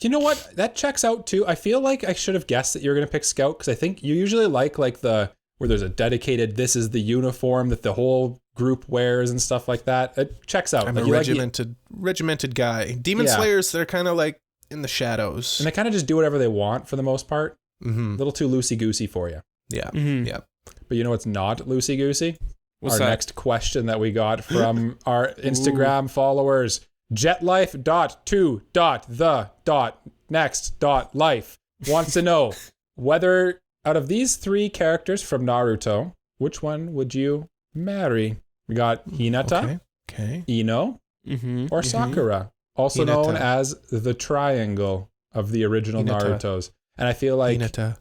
You know what? That checks out too. I feel like I should have guessed that you were going to pick scout because I think you usually like the where there's a dedicated, this is the uniform that the whole group wears and stuff like that. It checks out. I'm a regimented guy. Demon Slayers, they're kind of like in the shadows. And they kind of just do whatever they want for the most part. Mm-hmm. A little too loosey-goosey for you. Yeah. Mm-hmm. Yeah. But you know what's not loosey-goosey? What's our that? Next question that we got from our Instagram followers. Jetlife.2.the.next.life wants to know whether out of these three characters from Naruto, which one would you marry? We got Hinata, Ino, or Sakura, also Hinata. known as the triangle of the original Narutos. And I feel like Hinata.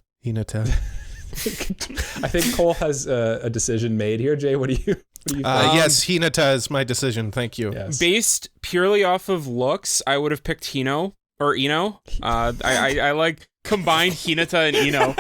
I think Cole has a decision made here. Jay, what do you think? Yes, Hinata is my decision. Thank you. Yes. Based purely off of looks, I would have picked Ino. I like combined Hinata and Ino.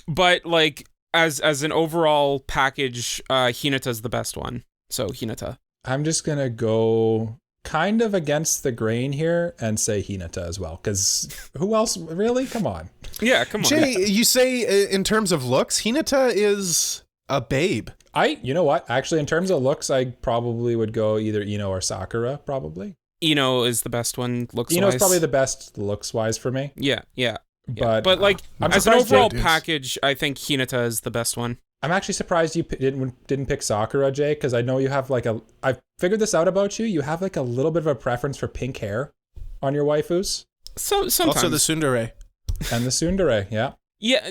But like as an overall package, Hinata's the best one. So Hinata. I'm just gonna go kind of against the grain here and say Hinata as well, because who else? Really? Come on. Yeah, come on. Jay, you say in terms of looks, Hinata is a babe. You know what? Actually, in terms of looks, I probably would go either Ino or Sakura, probably. Ino is the best one looks-wise. Ino's probably the best looks-wise for me. Yeah. But like, I'm as an surprised overall Jay- package, I think Hinata is the best one. I'm actually surprised you didn't pick Sakura, Jay, because I know you have like I figured this out about you. You have like a little bit of a preference for pink hair on your waifus. So sometimes. Also the tsundere. And the tsundere, yeah. Yeah.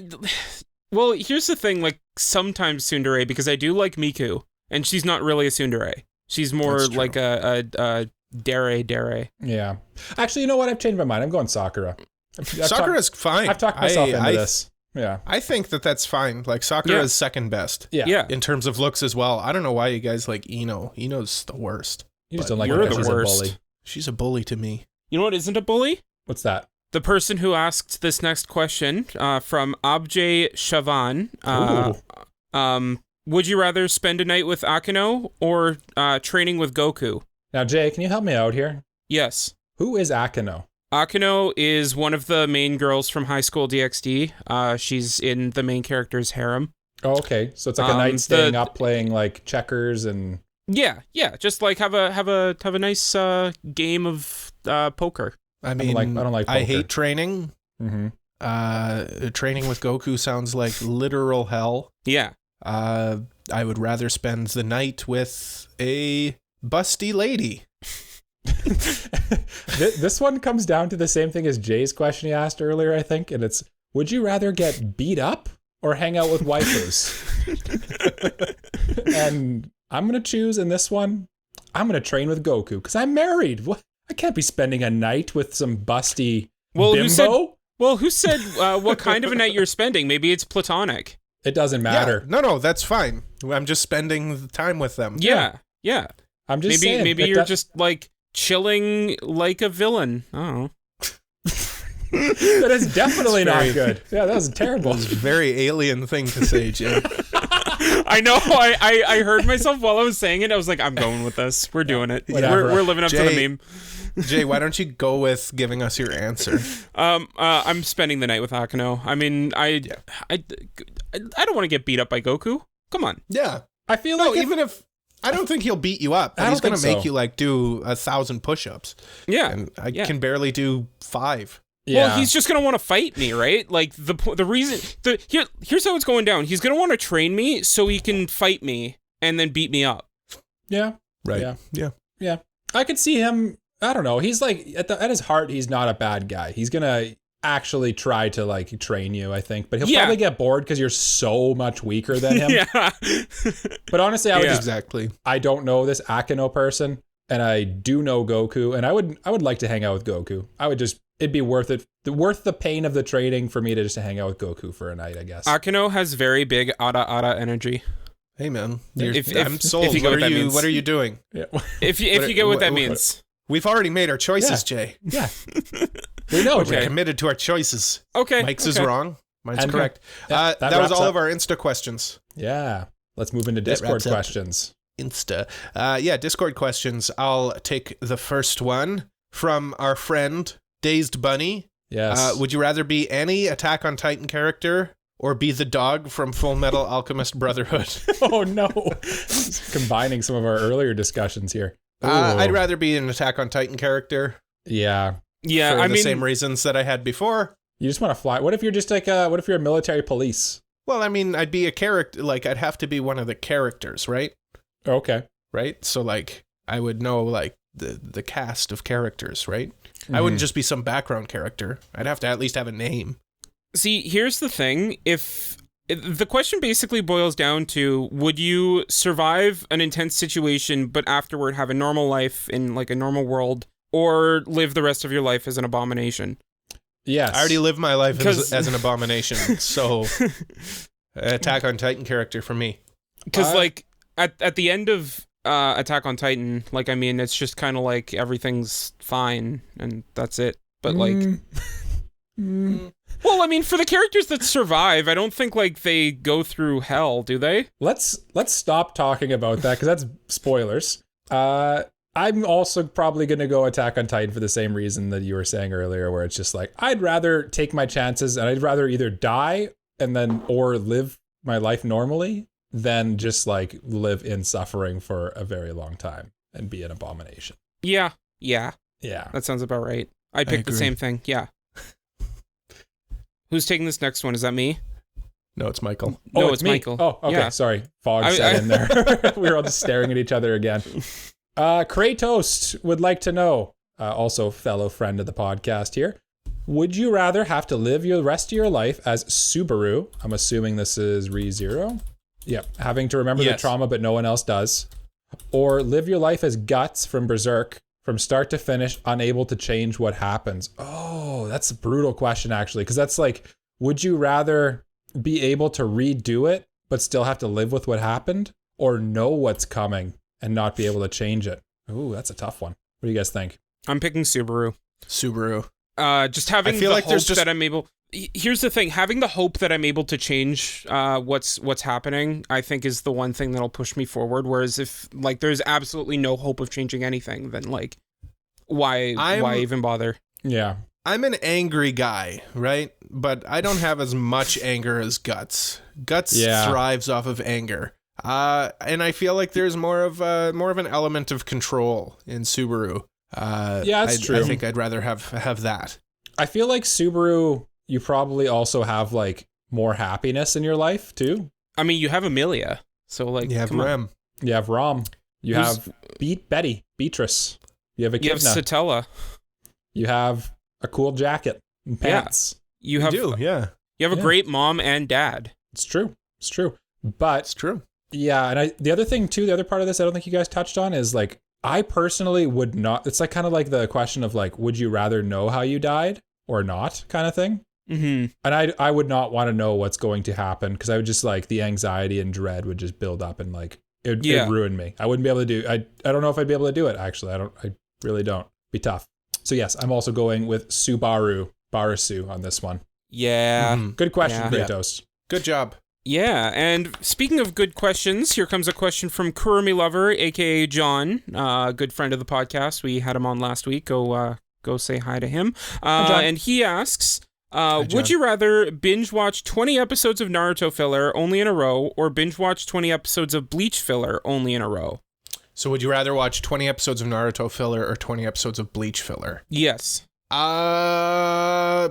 Well, here's the thing. Like, sometimes tsundere, because I do like Miku, and she's not really a tsundere. She's more That's true. like a dere. Yeah. Actually, you know what? I've changed my mind. I'm going Sakura. Sakura's fine. I've talked myself into this. Yeah. I think that's fine. Like, Sakura Yeah. is second best. Yeah. In terms of looks as well. I don't know why you guys like Ino. Ino's the worst. You just But don't like you're her the because she's worst. a bully. She's a bully to me. You know what isn't a bully? What's that? The person who asked this next question, from Abjay Shavan. Would you rather spend a night with Akino or training with Goku? Now, Jay, can you help me out here? Yes. Who is Akino? Akino is one of the main girls from High School DxD. She's in the main character's harem. Oh, okay. So it's like a night staying up playing like checkers and Yeah. Just like have a nice game of poker. I mean, I don't like I poker. hate training. Training with Goku sounds like literal hell. Yeah. I would rather spend the night with a busty lady. This one comes down to the same thing as Jay's question he asked earlier, I think, and it's, would you rather get beat up or hang out with waifus? And I'm going to choose in this one, I'm going to train with Goku because I'm married. What? I can't be spending a night with some busty bimbo. Who said what kind of a night you're spending? Maybe it's platonic. It doesn't matter. Yeah, no, that's fine. I'm just spending the time with them. Yeah. I'm just saying. Maybe you're just like chilling like a villain. I don't know. That is definitely It's not very- good. Yeah, that was terrible. It's a very alien thing to say, Jim. I know. I heard myself while I was saying it. I was like, I'm going with this. We're doing it. Whatever. We're living up to the Jay- meme. Jay, why don't you go with giving us your answer? I'm spending the night with Akino. I mean, I don't want to get beat up by Goku. Come on. Yeah. I feel No, like even if I don't think he'll beat you up, but I he's don't going to think make so. you like do 1,000 push-ups. Yeah. And I can barely do 5. Well, he's just gonna want to fight me, right? Like the reason here's how it's going down. He's gonna want to train me so he can fight me and then beat me up. Yeah. Right. Yeah. I could see him. I don't know. He's like at his heart, he's not a bad guy. He's gonna actually try to like train you, I think, but he'll probably get bored because you're so much weaker than him. Yeah. But honestly, I would Exactly. I don't know this Akino person, and I do know Goku, and I would like to hang out with Goku. It'd be worth it, worth the pain of the training for me to just hang out with Goku for a night, I guess. Akino has very big Ara energy. Hey man, If I'm sold. you get what that means. What are you doing? Yeah. If you get what that means. We've already made our choices, Jay. Yeah. We know, We're Jay. committed to our choices. Okay. Mike's is wrong. Mine's And- correct. Yeah, that was wraps all up. of our Insta questions. Yeah. Let's move into Discord wraps up. questions. Insta. Discord questions. I'll take the first one from our friend, Dazed Bunny. Yes. Would you rather be any Attack on Titan character or be the dog from Full Metal Alchemist Brotherhood? Oh no. Combining some of our earlier discussions here. I'd rather be an Attack on Titan character Yeah. Yeah, for I the mean, same reasons that I had before. You just want to fly. What if you're just like what if you're a military police? Well, I mean, I'd be a character, like, I'd have to be one of the characters, right? Okay. Right? So, like, I would know, like, the cast of characters, right? I wouldn't just be some background character. I'd have to at least have a name. see, here's the thing. If the question basically boils down to, would you survive an intense situation but afterward have a normal life in like a normal world, or live the rest of your life as an abomination? Yes. I already lived my life Because- as an abomination, so Attack on Titan character for me. Because like at the end of Attack on Titan, like, I mean, it's just kind of like everything's fine and that's it. But like, well, I mean, for the characters that survive, I don't think like they go through hell, do they? Let's stop talking about that because that's spoilers. I'm also probably going to go Attack on Titan for the same reason that you were saying earlier, where it's just like, I'd rather take my chances and I'd rather either die and then or live my life normally than just like live in suffering for a very long time and be an abomination. Yeah. That sounds about right. I picked the same thing. Yeah. Who's taking this next one? Is that me? No, it's Michael. No, it's me. Michael. Oh, okay. Yeah. Sorry. Fog set in there. We were all just staring at each other again. Kratos would like to know, also fellow friend of the podcast here, would you rather have to live the rest of your life as Subaru? I'm assuming this is ReZero. Yep. Having to remember the trauma, but no one else does. Or live your life as Guts from Berserk, from start to finish, unable to change what happens. Oh, that's a brutal question, actually. Because that's like, would you rather be able to redo it, but still have to live with what happened? Or know what's coming and not be able to change it? Ooh, that's a tough one. What do you guys think? I'm picking Subaru. Just having I feel the like hope there's just... that I'm able... Here's the thing. Having the hope that I'm able to change what's happening, I think, is the one thing that'll push me forward. Whereas if, like, there's absolutely no hope of changing anything, then, like, why even bother? Yeah. I'm an angry guy, right? But I don't have as much anger as Guts. Guts thrives off of anger. And I feel like there's more of an element of control in Subaru. That's true. I think I'd rather have that. I feel like Subaru, you probably also have like more happiness in your life too. I mean, you have Amelia, so like you have Rem. You have Rom. You have Beatrice. You have Echidna. You have Satella. You have a cool jacket and pants. You have You have a great mom and dad. It's true. But it's true. Yeah, and the other thing too, the other part of this I don't think you guys touched on is like, I personally would not, it's like kind of like the question of like, would you rather know how you died or not kind of thing? Mm-hmm. And I would not want to know what's going to happen, because I would just like, the anxiety and dread would just build up and like, it'd ruin me. I wouldn't be able to do, I don't know if I'd be able to do it actually. I really don't. Be tough. So yes, I'm also going with Barasu on this one. Yeah. Mm-hmm. Good question, Kratos. Good job. Yeah, and speaking of good questions, here comes a question from Kurumi Lover, aka John, a good friend of the podcast. We had him on last week. Go say hi to him. And he asks, would you rather binge watch 20 episodes of Naruto filler only in a row, or binge watch 20 episodes of Bleach filler only in a row? So would you rather watch 20 episodes of Naruto filler or 20 episodes of Bleach filler? Yes.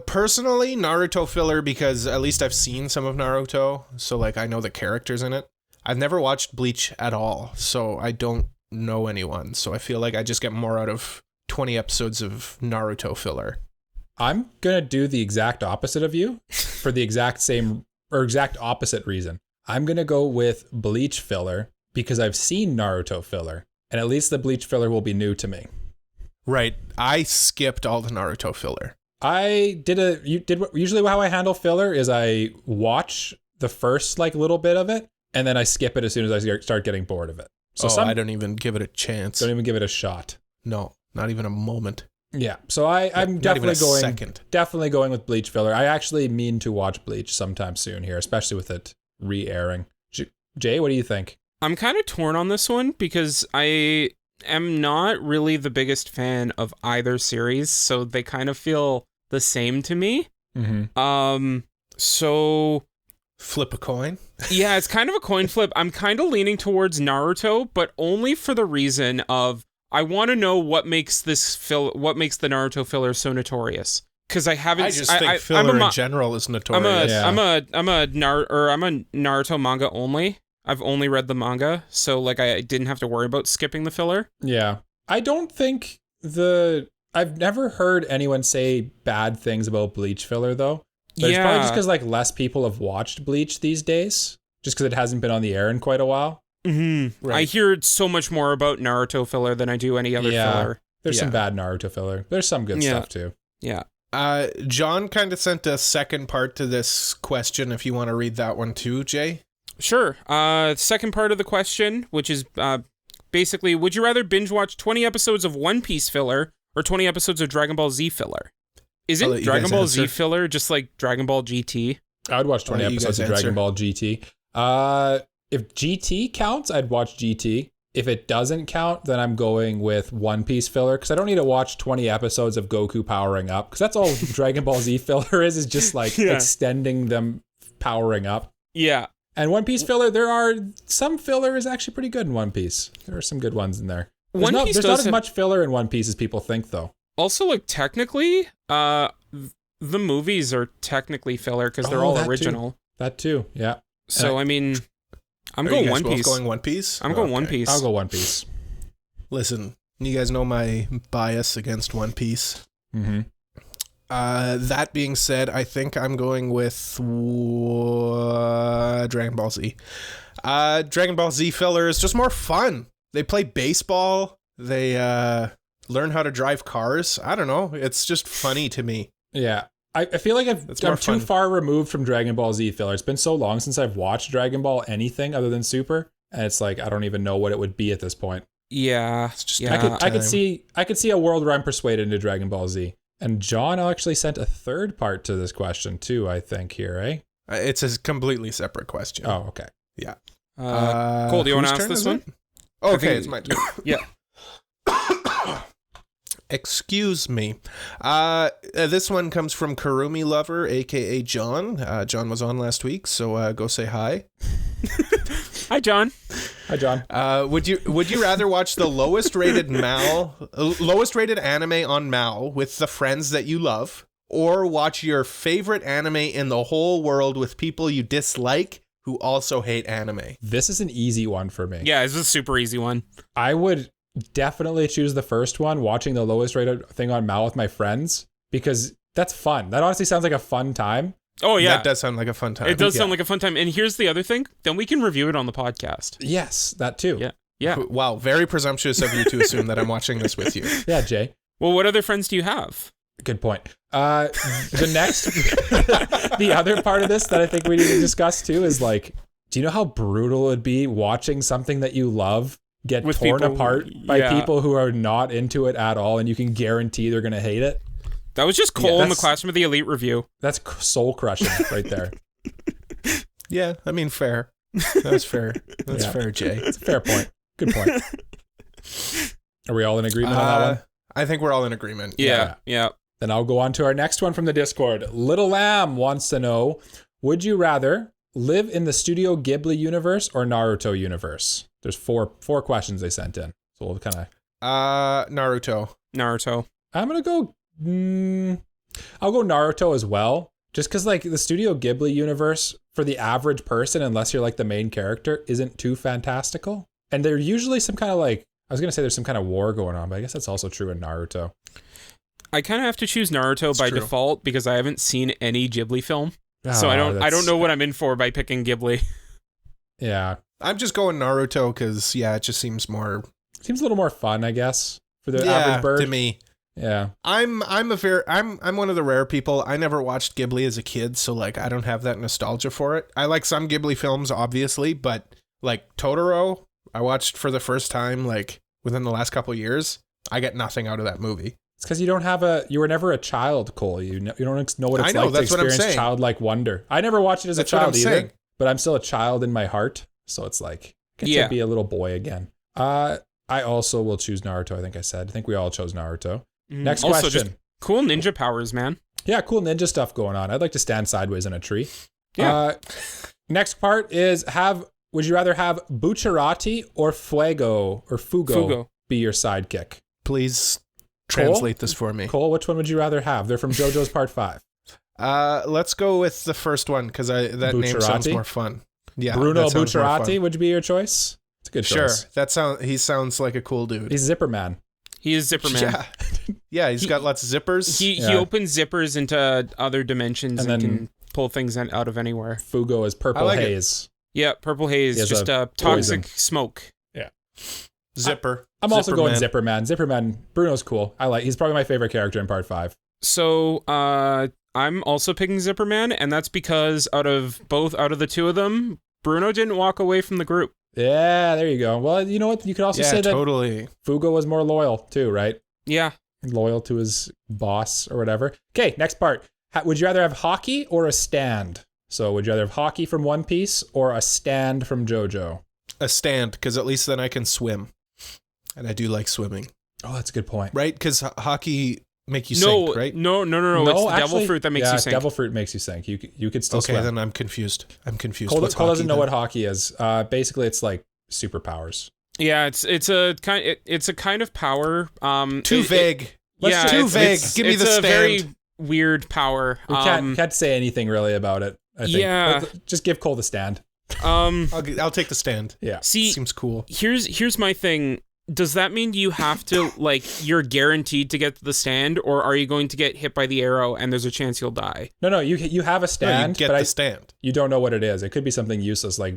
Personally, Naruto filler, because at least I've seen some of Naruto, so like I know the characters in it. I've never watched Bleach at all, so I don't know anyone. So I feel like I just get more out of 20 episodes of Naruto filler. I'm gonna do the exact opposite of you for the exact opposite reason. I'm gonna go with Bleach filler because I've seen Naruto filler, and at least the Bleach filler will be new to me. Right. I skipped all the Naruto filler. Usually how I handle filler is I watch the first like little bit of it, and then I skip it as soon as I start getting bored of it. So I don't even give it a chance. Don't even give it a shot. No, not even a moment. Yeah. So I'm definitely going with Bleach filler. I actually mean to watch Bleach sometime soon here, especially with it re-airing. Jay, what do you think? I'm kind of torn on this one because I am not really the biggest fan of either series, so they kind of feel the same to me. Mm-hmm. So flip a coin. Yeah, it's kind of a coin flip. I'm kind of leaning towards Naruto, but only for the reason of I want to know what makes the Naruto filler so notorious. Because I haven't. I just think filler in general is notorious. I'm a Naruto manga only. I've only read the manga, so like I didn't have to worry about skipping the filler. Yeah. I don't think I've never heard anyone say bad things about Bleach filler though. But it's probably just because like less people have watched Bleach these days, just because it hasn't been on the air in quite a while. Mm-hmm. Right. I hear so much more about Naruto filler than I do any other filler. There's some bad Naruto filler. There's some good stuff too. Yeah. John kind of sent a second part to this question, if you want to read that one too, Jay. Sure. Second part of the question, which is basically, would you rather binge watch 20 episodes of One Piece filler or 20 episodes of Dragon Ball Z filler? Isn't Dragon Ball Z filler just like Dragon Ball GT? I would watch 20 episodes of Dragon Ball GT. If GT counts, I'd watch GT. If it doesn't count, then I'm going with One Piece filler, because I don't need to watch 20 episodes of Goku powering up, because that's all Dragon Ball Z filler is just like extending them powering up. Yeah. And One Piece filler, there are some filler is actually pretty good in One Piece. There are some good ones in there. There's not as much filler in One Piece as people think, though. Also, like, technically, the movies are technically filler because they're all original. That too, yeah. So, I mean, I'm going One Piece. Going One Piece? I'm going One Piece. I'll go One Piece. Listen, you guys know my bias against One Piece. Mm-hmm. That being said, I think I'm going with Dragon Ball Z. Dragon Ball Z filler is just more fun. They play baseball. They learn how to drive cars. I don't know. It's just funny to me. Yeah. I feel like I'm too far removed from Dragon Ball Z filler. It's been so long since I've watched Dragon Ball anything other than Super, and it's like I don't even know what it would be at this point. Yeah. It's just I could see a world where I'm persuaded into Dragon Ball Z. And John actually sent a third part to this question too, I think, here, eh? It's a completely separate question. Oh, okay. Yeah. Cole, do you want to ask this one? Okay, it's my turn. Yeah. Excuse me. This one comes from Kurumi Lover, aka John. John was on last week, so go say hi. Hi, John. Hi, John. Would you rather watch the lowest rated anime on Mal with the friends that you love, or watch your favorite anime in the whole world with people you dislike who also hate anime? This is an easy one for me. Yeah, this is a super easy one. I would definitely choose the first one, watching the lowest rated thing on Mal with my friends, because that's fun. That honestly sounds like a fun time. Oh, yeah. That does sound like a fun time. It does sound like a fun time. And here's the other thing. Then we can review it on the podcast. Yes, that too. Yeah. Yeah. Wow, very presumptuous of you to assume that I'm watching this with you. Yeah, Jay. Well, what other friends do you have? Good point. The next, the other part of this that I think we need to discuss too is like, do you know how brutal it would be watching something that you love get torn apart by people who are not into it at all, and you can guarantee they're going to hate it? That was just Cole in the Classroom of the Elite review. That's soul crushing right there. Yeah, I mean, fair. That's fair. That's fair, Jay. It's a fair point. Good point. Are we all in agreement on that one? I think we're all in agreement. Yeah. Then I'll go on to our next one from the Discord. Little Lamb wants to know, would you rather live in the Studio Ghibli universe or Naruto universe? There's four questions they sent in. So we'll kind of... Naruto. I'm going to go... I'll go Naruto as well. Just because like the Studio Ghibli universe, for the average person, unless you're like the main character, isn't too fantastical. And there's usually some kind of like... I was going to say there's some kind of war going on, but I guess that's also true in Naruto. I kind of have to choose Naruto by default because I haven't seen any Ghibli film. So I don't know what I'm in for by picking Ghibli. Yeah. I'm just going Naruto because, it just seems more... Seems a little more fun, I guess, for the average bird. To me. Yeah. I'm one of the rare people. I never watched Ghibli as a kid, so like I don't have that nostalgia for it. I like some Ghibli films, obviously, but like Totoro, I watched for the first time like within the last couple of years. I get nothing out of that movie. It's because you were never a child, Cole. You don't know what it's like to experience childlike wonder. I never watched it as a child either, but I'm still a child in my heart. So it's like, I get to be a little boy again. I also will choose Naruto, I think we all chose Naruto. Next also question. Just cool ninja powers, man. Yeah, cool ninja stuff going on. I'd like to stand sideways in a tree. Yeah. Next part is would you rather have Bucciarati or Fugo be your sidekick? Please translate this for me. Cole, which one would you rather have? They're from JoJo's Part 5. Let's go with the first one because that name sounds more fun. Yeah, Bruno Bucciarati would be your choice? It's a good choice. Sure. He sounds like a cool dude. He's Zipper Man. He is Zipper Man. Yeah, he's got lots of zippers. He opens zippers into other dimensions and can pull things out of anywhere. Fugo is Purple Haze. Yeah, Purple Haze, just a toxic smoke. Yeah. Zipper. I'm also going Zipper Man. Zipper Man, Bruno's cool. He's probably my favorite character in Part 5. So, I'm also picking Zipper Man, and that's because out of the two of them, Bruno didn't walk away from the group. Yeah, there you go. Well, you know what? You could also say that Fugo was more loyal too, right? Yeah. Loyal to his boss or whatever. Okay, next part. Would you rather have hockey or a stand? So would you rather have hockey from One Piece or a stand from JoJo? A stand, because at least then I can swim. And I do like swimming. Oh, that's a good point. Right? Because hockey make you sink, right? No. It's the devil fruit that makes you sink. Devil fruit makes you sink. You could still swim. Okay, then I'm confused. Cole doesn't know what hockey is. Basically, it's like superpowers. Yeah, it's a kind of power. Too vague. Too vague. Give me the stand. It's a very weird power. We can't say anything really about it. I think. Yeah. Just give Cole the stand. I'll take the stand. Yeah. See, seems cool. Here's my thing. Does that mean you have to, like, you're guaranteed to get to the stand, or are you going to get hit by the arrow and there's a chance you'll die? No, you have a stand. You get the stand. You don't know what it is. It could be something useless, like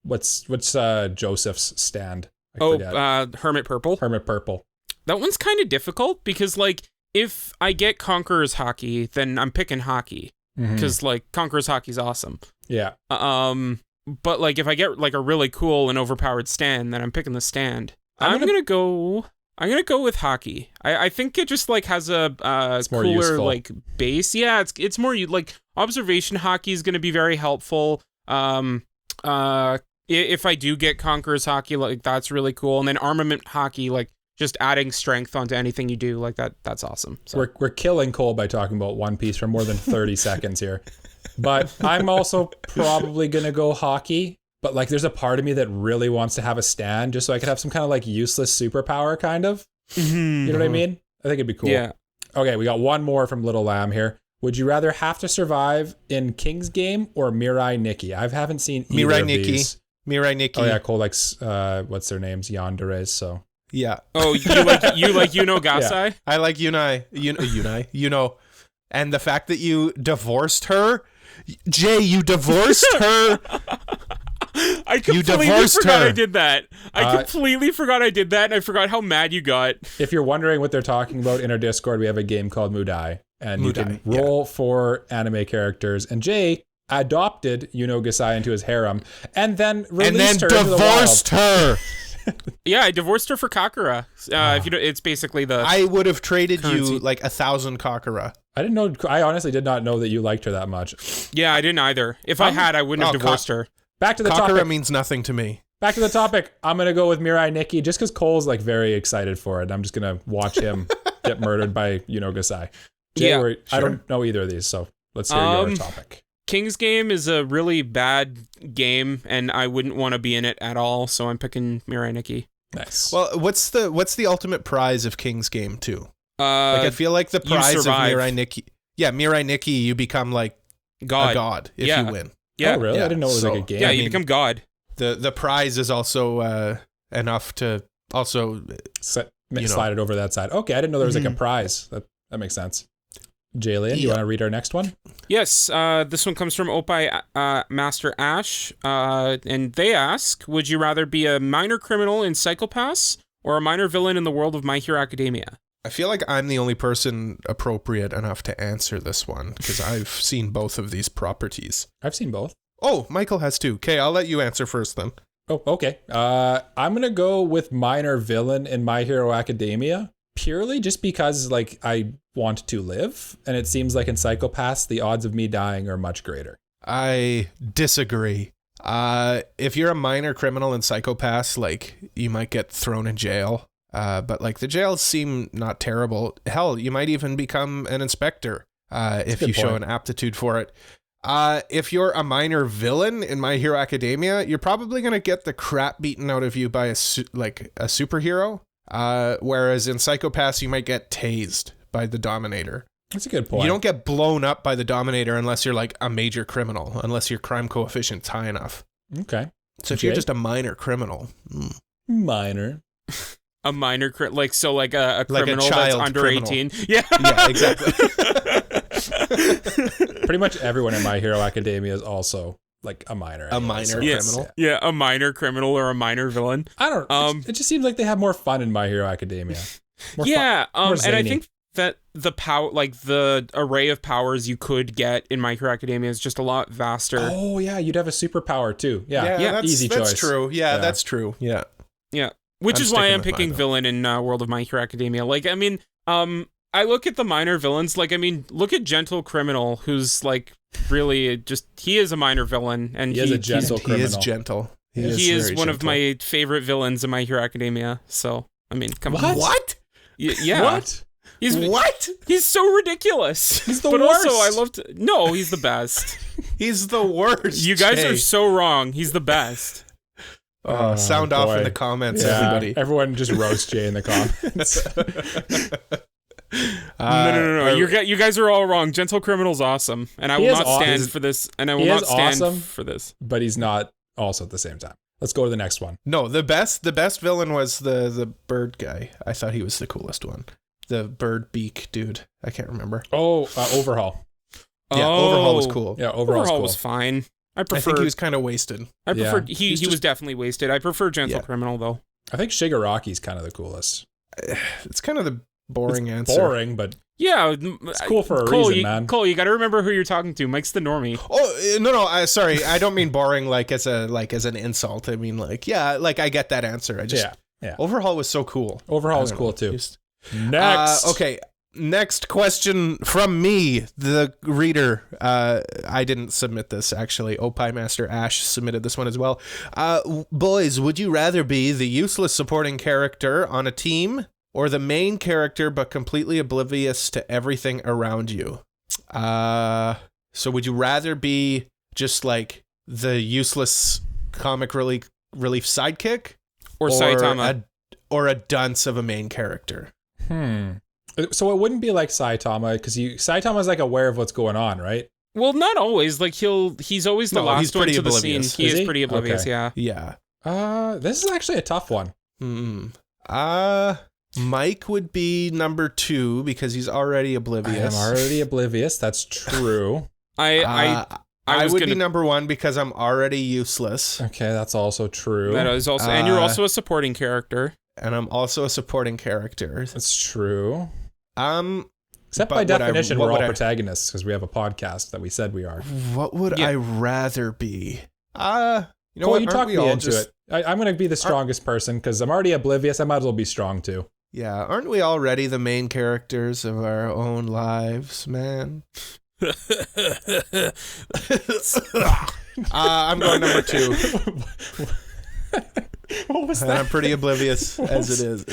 what's Joseph's stand? Hermit Purple. Hermit Purple. That one's kind of difficult because, like, if I get Conqueror's Hockey, then I'm picking hockey because like Conqueror's Hockey's awesome. Yeah. But like if I get like a really cool and overpowered stand, then I'm picking the stand. I'm gonna go with hockey. I think it just like has a cooler useful. like base. Yeah, it's more like observation hockey is gonna be very helpful. If I do get Conqueror's Hockey, like that's really cool. And then armament hockey, like just adding strength onto anything you do, like that's awesome. So. We're killing Cole by talking about One Piece for more than 30 seconds here. But I'm also probably gonna go hockey. But like, there's a part of me that really wants to have a stand, just so I could have some kind of like useless superpower, kind of. You know what I mean? I think it'd be cool. Yeah. Okay, we got one more from Little Lamb here. Would you rather have to survive in King's Game or Mirai Nikki? I haven't seen either of these. Mirai Nikki. Oh yeah, Cole likes what's their names? Yanderes. So yeah. Oh, you like Gasai? Yeah. I like Yunai. And the fact that you divorced her, Jay, you divorced her. I completely forgot I did that. I completely forgot I did that, and I forgot how mad you got. If you're wondering what they're talking about in our Discord, we have a game called Mudai, and you can roll for anime characters. And Jay adopted Yuno Gasai into his harem, and then released her divorced into the wild. her. Yeah, I divorced her for Kakura. If you know, it's basically the. I would have traded currency. you like 1,000 Kakura. I didn't know. I honestly did not know that you liked her that much. Yeah, I didn't either. If I had, I wouldn't have divorced her. Back to the Kakura topic. means nothing to me. Back to the topic. I'm gonna go with Mirai Nikki just because Cole's like very excited for it. I'm just gonna watch him get murdered by Yuno Gasai. Jay, Yeah, sure. I don't know either of these, so let's hear your topic. King's Game is a really bad game, and I wouldn't want to be in it at all. So I'm picking Mirai Nikki. Nice. Well, what's the ultimate prize of King's Game 2? Like I feel like the prize of Mirai Nikki. Yeah, Mirai Nikki, you become like a god if you win. Yeah. Oh, really? Yeah. I didn't know it was like a game. Yeah, you become god. The prize is also enough to also slide it over that side. Okay, I didn't know there was like a prize. That makes sense. Jalen, you want to read our next one? Yes, this one comes from Opie Master Ash, and they ask, would you rather be a minor criminal in Psycho Pass or a minor villain in the world of My Hero Academia? I feel like I'm the only person appropriate enough to answer this one because I've seen both of these properties. I've seen both. Oh, Michael has too. Okay, I'll let you answer first then. Oh, okay. I'm going to go with minor villain in My Hero Academia purely just because like I want to live, and it seems like in Psycho Pass the odds of me dying are much greater. I disagree. If you're a minor criminal in Psycho Pass, like you might get thrown in jail. But like the jails seem not terrible. Hell, you might even become an inspector if you show an aptitude for it. If you're a minor villain in My Hero Academia, you're probably going to get the crap beaten out of you by a superhero. Whereas in Psycho Pass, you might get tased by the Dominator. That's a good point. You don't get blown up by the Dominator unless you're like a major criminal, unless your crime coefficient's high enough. Okay. So if you're just a minor criminal. Minor. A minor, like a criminal that's under criminal. 18. Yeah. Yeah, exactly. Pretty much everyone in My Hero Academia is also like a minor. A minor criminal. Yeah, a minor criminal or a minor villain. I don't know. It just seems like they have more fun in My Hero Academia. More yeah, fun, and I think that the power, like the array of powers you could get in My Hero Academia is just a lot vaster. Oh yeah, you'd have a superpower too. Yeah, easy choice. That's true. Yeah, that's true. Yeah. Yeah. Which is why I'm picking villain in World of My Hero Academia. Like, I mean, I look at the minor villains. Like, I mean, look at Gentle Criminal, who's like really just he is a minor villain, and he is a gentle criminal. He is gentle. He is one of my favorite villains in My Hero Academia. So, I mean, come on. What? Yeah. What? What? He's so ridiculous. He's the but worst. also, I love to. No, he's the best. He's the worst. You guys Jay. are so wrong. He's the best. Sound off in boy. the comments, Yeah, everybody. everyone just roast Jay in the comments. No. You guys are all wrong. Gentle Criminal's awesome, and I will not stand for this. And I will not stand for this. But he's not also at the same time. Let's go to the next one. No, the best villain was the bird guy. I thought he was the coolest one. The bird beak dude. I can't remember. Oh, Overhaul. Yeah, Overhaul was cool. Yeah, Overhaul's Overhaul cool. was fine. I I think he was kind of wasted. I prefer. Yeah. He was definitely wasted. I prefer Gentle Criminal though. I think Shigaraki's kind of the coolest. It's kind of the boring It's answer. boring, but Yeah, it's cool for a Cole, reason, man. Cole, you got to remember who you're talking to. Mike's the normie. Oh no! Sorry, I don't mean boring like as an insult. I mean like I get that answer. I just yeah. Overhaul was so cool. Overhaul was cool too. Next. Okay. Next question from me, the reader. I didn't submit this, actually. Opie Master Ash submitted this one as well. Boys, would you rather be the useless supporting character on a team or the main character but completely oblivious to everything around you? So would you rather be just like the useless comic relief sidekick? Or Saitama. Or a dunce of a main character? So it wouldn't be like Saitama, because Saitama's like aware of what's going on, right? Well, not always. Like he's always the last one to the scene. He is pretty oblivious. Okay. Yeah. Yeah. This is actually a tough one. Mike would be number 2 because he's already oblivious. I'm already oblivious. That's true. I would be number 1 because I'm already useless. Okay, that's also true. That is also, and you're also a supporting character. And I'm also a supporting character. That's true. Except but by definition, we're all I- protagonists because we have a podcast that we said we are. What would I rather be? You know Cole, what? you Aren't talk we me all into just- it. I'm going to be the strongest person because I'm already oblivious. I might as well be strong too. Yeah, aren't we already the main characters of our own lives, man? I'm going number 2. What was And that? I'm pretty oblivious as it is.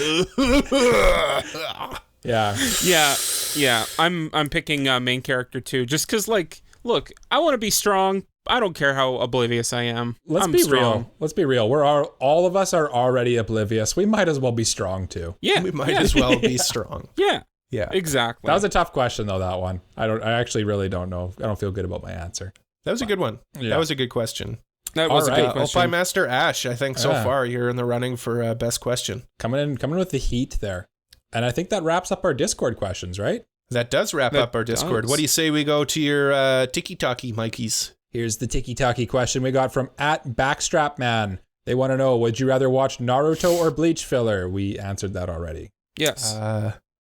Yeah. I'm picking main character too, just because look, I want to be strong. I don't care how oblivious I am. Let's I'm be strong. real. Let's be real. All of us are already oblivious. We might as well be strong too. Yeah, We might as well be strong. Yeah, Yeah. exactly. That was a tough question though, that one. I actually really don't know. I don't feel good about my answer. That was a good one. Yeah. That was a good question. That was All a right. good question. Opie Master Ash, I think so Yeah. far you're in the running for best question. Coming in with the heat there. And I think that wraps up our Discord questions, right? That does wrap That up our Discord. does. What do you say we go to your tiki-taki, Mikeys? Here's the tiki-taki question we got from @Backstrapman. They want to know, would you rather watch Naruto or Bleach filler? We answered that already. Yes,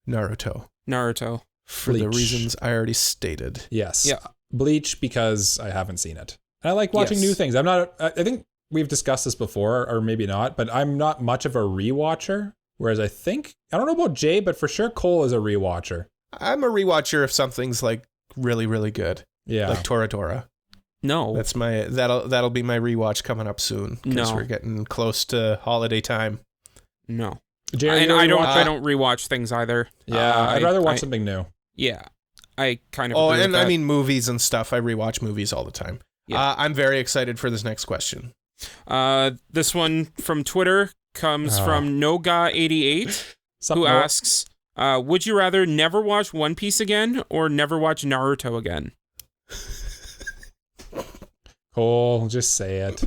Naruto. Naruto. For the Bleach. reasons I already stated. Yes. Yeah. Bleach because I haven't seen it. And I like watching Yes. new things. I think we've discussed this before, or maybe not, but I'm not much of a rewatcher. Whereas I don't know about Jay, but for sure Cole is a rewatcher. I'm a rewatcher if something's like really, really good. Yeah. Like Toradora. No, That'll be my rewatch coming up soon. Because No. we're getting close to holiday time. no. Jay, are And you a I rewatcher? don't rewatch things either. Yeah, I'd rather watch something new. Yeah, I kind of. Oh, agree with and I that. mean movies and stuff. I rewatch movies all the time. Yeah. I'm very excited for this next question. This one from Twitter comes from Noga88, who asks, would you rather never watch One Piece again or never watch Naruto again? Cole, just say it.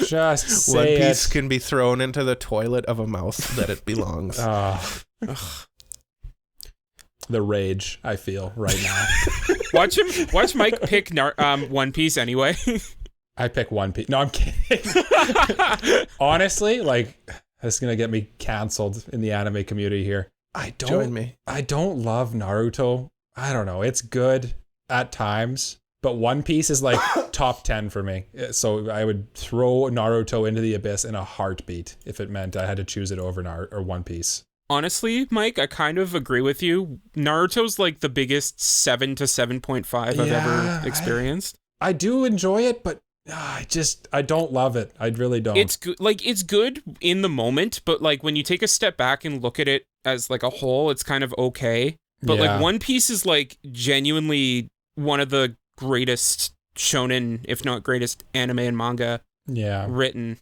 Just say One it. Piece can be thrown into the toilet of a mouth that it belongs. The rage I feel right now. Watch Mike pick One Piece anyway. I pick One Piece. No, I'm kidding. Honestly, this is gonna get me canceled in the anime community here. Join me. I don't love Naruto. I don't know. It's good at times, but One Piece is like top 10 for me. So I would throw Naruto into the abyss in a heartbeat if it meant I had to choose it over or One Piece. Honestly, Mike, I kind of agree with you. Naruto's like the biggest 7 to 7.5 I've ever experienced. I do enjoy it, but I don't love it. I really don't. It's good. Like, it's good in the moment, but like when you take a step back and look at it as like a whole, it's kind of okay. But Yeah. like One Piece is like genuinely one of the greatest shonen, if not greatest anime and manga written.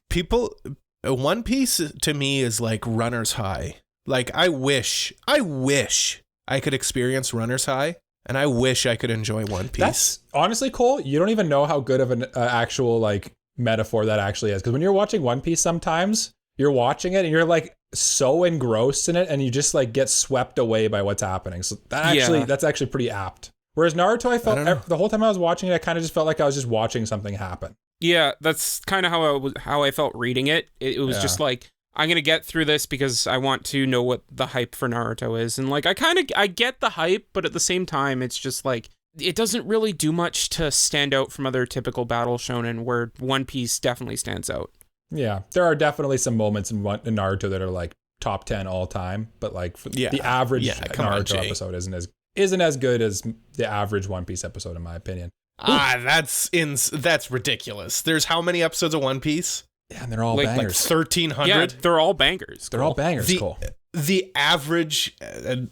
One Piece to me is like runner's high. Like I wish I could experience runner's high, and I wish I could enjoy One Piece. That's honestly, Cole, you don't even know how good of an actual like metaphor that actually is. Because when you're watching One Piece, sometimes you're watching it and you're like so engrossed in it, and you just like get swept away by what's happening. So that's actually pretty apt. Whereas Naruto, I felt the whole time I was watching it, I kind of just felt like I was just watching something happen. Yeah, that's kind of how I felt reading it. It was just like, I'm gonna get through this because I want to know what the hype for Naruto is, and like I get the hype, but at the same time, it's just like it doesn't really do much to stand out from other typical battle shonen, where One Piece definitely stands out. Yeah, there are definitely some moments in Naruto that are like top 10 all time, but like the average Naruto episode isn't as good as the average One Piece episode, in my opinion. That's ridiculous. There's how many episodes of One Piece? Yeah, and they're all bangers. Like 1,300. Yeah, they're all bangers. They're all bangers. Cool. The average.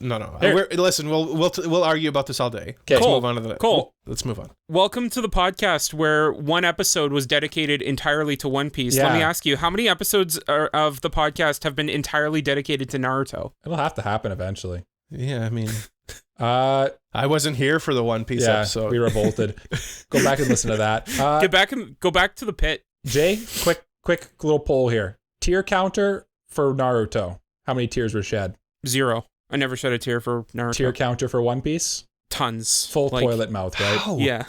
Listen, we'll argue about this all day. Okay, let's move on to the. Cool. Let's move on. Welcome to the podcast where one episode was dedicated entirely to One Piece. Yeah. Let me ask you, how many episodes of the podcast have been entirely dedicated to Naruto? It'll have to happen eventually. Yeah, I mean, I wasn't here for the One Piece episode. We revolted. Go back and listen to that. Go back to the pit. Jay, quick little poll here. Tear counter for Naruto. How many tears were shed? 0. I never shed a tear for Naruto. Tear counter for One Piece? Tons. Full toilet mouth, right? How? Yeah.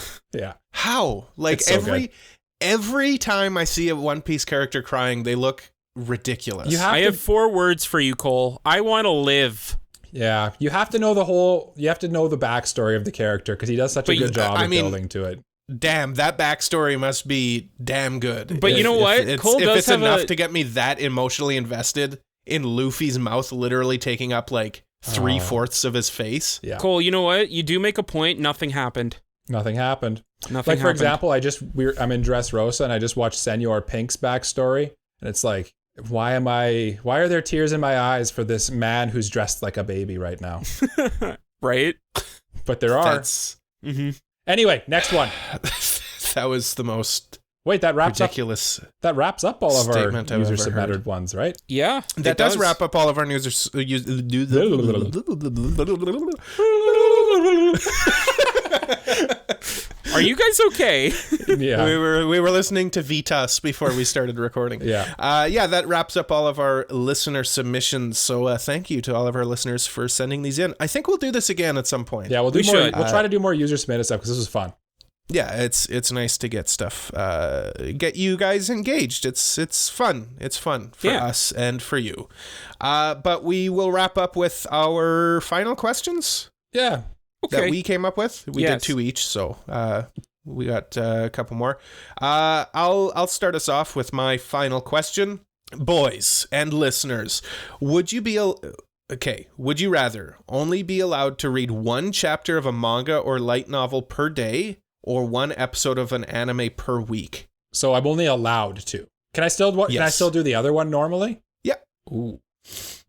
How? Like every time I see a One Piece character crying, they look ridiculous. I have 4 words for you, Cole. I want to live. Yeah, you have to know you have to know the backstory of the character, because he does such a good job of building to it. Damn, that backstory must be damn good. But you know what? Cole does have enough to get me that emotionally invested in Luffy's mouth literally taking up like 3/4 of his face. Yeah. Cole, you know what? You do make a point. Nothing happened. For example, I'm in Dressrosa and I just watched Senor Pink's backstory, and it's like, why are there tears in my eyes for this man who's dressed like a baby right now? Right? But there are. Anyway, next one. That was the most ridiculous. That wraps up all of our user submitted ones, right? Yeah. That does wrap up all of our Are you guys okay? Yeah. We were listening to Vitas before we started recording. That wraps up all of our listener submissions. So thank you to all of our listeners for sending these in. I think we'll do this again at some point. Yeah, we'll try to do more user submitted stuff, because this was fun. Yeah, it's nice to get stuff, get you guys engaged. It's fun. It's fun for us and for you. But we will wrap up with our final questions. Yeah. Okay. That we came up with. We did 2 each, so we got a couple more. I'll start us off with my final question. Boys and listeners, would you rather only be allowed to read 1 chapter of a manga or light novel per day, or 1 episode of an anime per week? So I'm only allowed to. Can I still do the other one normally? Yeah. Ooh.